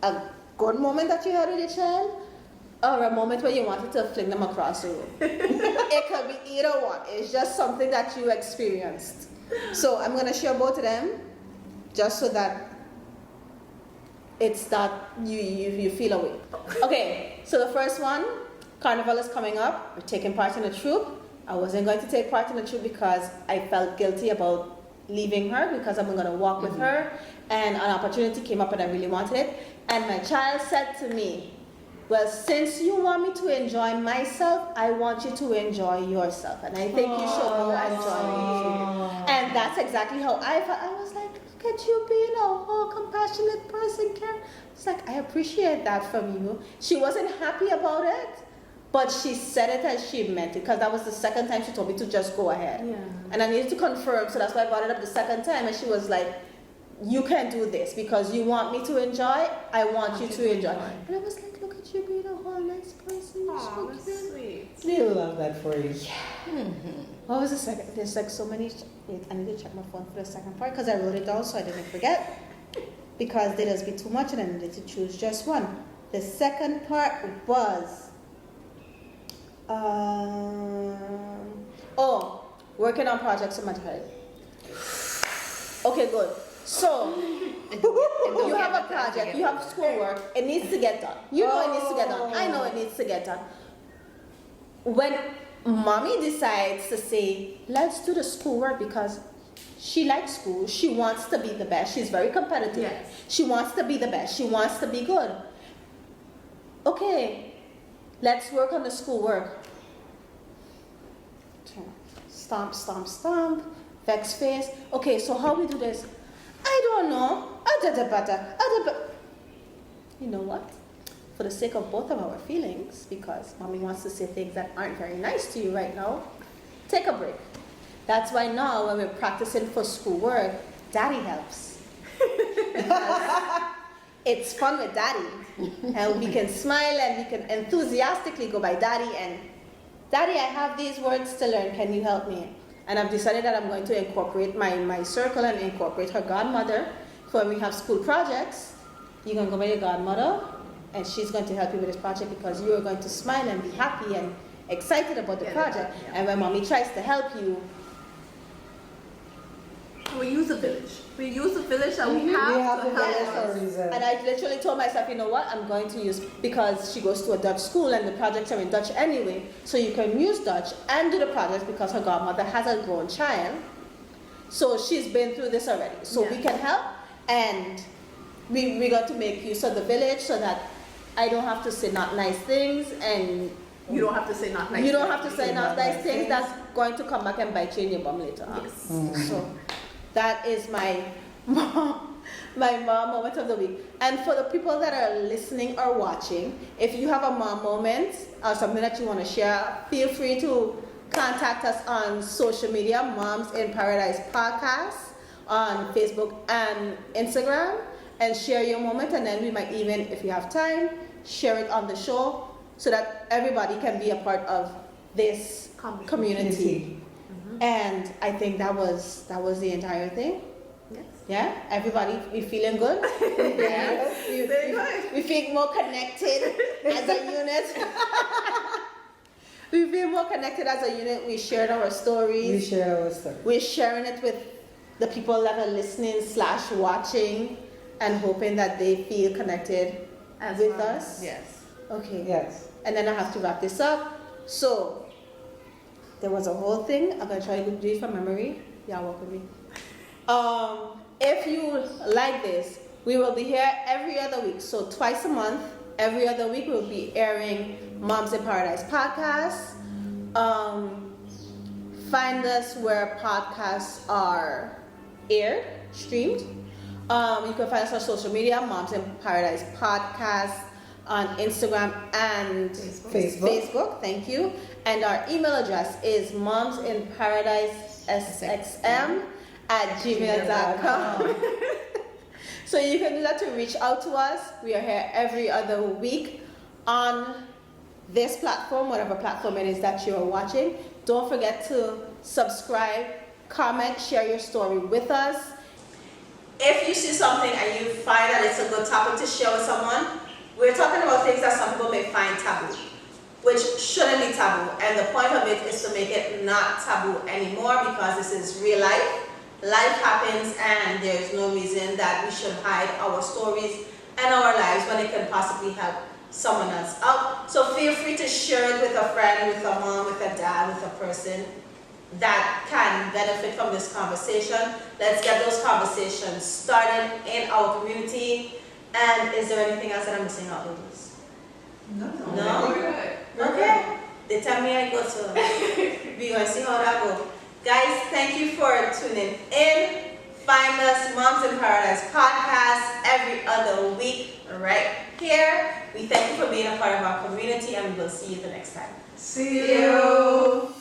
a good moment that you had with your child, or a moment where you wanted to fling them across the room. It could be either one. It's just something that you experienced. So I'm going to share both of them, just so that it's that you feel away. Okay, so the first one, Carnival is coming up. We're taking part in a troop. I wasn't going to take part in the troop because I felt guilty about leaving her, because I'm going to walk with her, and an opportunity came up and I really wanted it. And my child said to me, well, since you want me to enjoy myself, I want you to enjoy yourself. And I think you should go enjoy it. And that's exactly how I felt. I was like, look at you being a whole compassionate person, Karen. It's like, I appreciate that from you. She wasn't happy about it, but she said it as she meant it, because that was the second time she told me to just go ahead. Yeah. And I needed to confirm, so that's why I brought it up the second time. And she was like, you can do this because you want me to enjoy, I want you to enjoy. And I was like, look at you being a whole nice person. You're Aw, so that's cute. sweet. We love that for you. What was the second? There's like so many. Wait, I need to check my phone for the second part because I wrote it down so I didn't forget. Because there does be too much and I needed to choose just one. The second part was, working on projects in my head. Okay, good. So, you have a project, you have schoolwork, it needs to get done. You know it needs to get done. I know it needs to get done. When mommy decides to say, let's do the schoolwork because she likes school, she wants to be the best, she's very competitive. Yes. She wants to be the best, she wants to be good. Okay, let's work on the schoolwork. Stomp, stomp, stomp, vex face. Okay, so how we do this? I don't know. You know what? For the sake of both of our feelings, because mommy wants to say things that aren't very nice to you right now, take a break. That's why now when we're practicing for schoolwork, daddy helps. it's fun with daddy. And we can smile and we can enthusiastically go by daddy and, daddy, I have these words to learn, can you help me? And I've decided that I'm going to incorporate my circle and incorporate her godmother. For when we have school projects, you're going to go by your godmother, and she's going to help you with this project because you are going to smile and be happy and excited about the project. Yeah. And when mommy tries to help you, We use a village. We use a village and we We have have the to village help for a us. reason. and I literally told myself, you know what, I'm going to use, because she goes to a Dutch school and the projects are in Dutch anyway, so you can use Dutch and do the projects because her godmother has a grown child. So she's been through this already. So we can help, and we got to make use of the village so that I don't have to say not nice things, and You don't have to say not nice. you don't have to things. say not nice things that's going to come back and bite you in your bum later. Yes. So that is my mom moment of the week. And for the people that are listening or watching, if you have a mom moment or something that you want to share, feel free to contact us on social media, Moms in Paradise Podcast, on Facebook and Instagram, and share your moment. And then we might even, if you have time, share it on the show so that everybody can be a part of this community. And I think that was the entire thing. Yes. Yeah, everybody, we feeling good. Yeah, we feel more connected as a unit. We feel more connected as a unit. We shared our stories. We share our stuff. We're sharing it with the people that are listening / watching, and hoping that they feel connected As with well. us. Yes. Okay. Yes. And then I have to wrap this up. So there was a whole thing. I'm gonna try to do it from memory. Y'all work with me. If you like this, we will be here every other week. So twice a month, every other week, we'll be airing Moms in Paradise podcast. Find us where podcasts are aired, streamed. You can find us on social media, Moms in Paradise podcast, on Instagram and Facebook. Thank you. And our email address is momsinparadisesxm@gmail.com. So you can do that to reach out to us. We are here every other week on this platform, whatever platform it is that you are watching. Don't forget to subscribe, comment, share your story with us. If you see something and you find that it's a good topic to share with someone, we're talking about things that some people may find taboo, which shouldn't be taboo. And the point of it is to make it not taboo anymore, because this is real life. Life happens, and there's no reason that we should hide our stories and our lives when it can possibly help someone else out. So feel free to share it with a friend, with a mom, with a dad, with a person that can benefit from this conversation. Let's get those conversations started in our community. And is there anything else that I'm missing out, ladies? No. No? Okay. They tell me I go, so we're going to see how that goes. Guys, thank you for tuning in. Find us, Moms in Paradise podcast, every other week right here. We thank you for being a part of our community, and we will see you the next time. See you.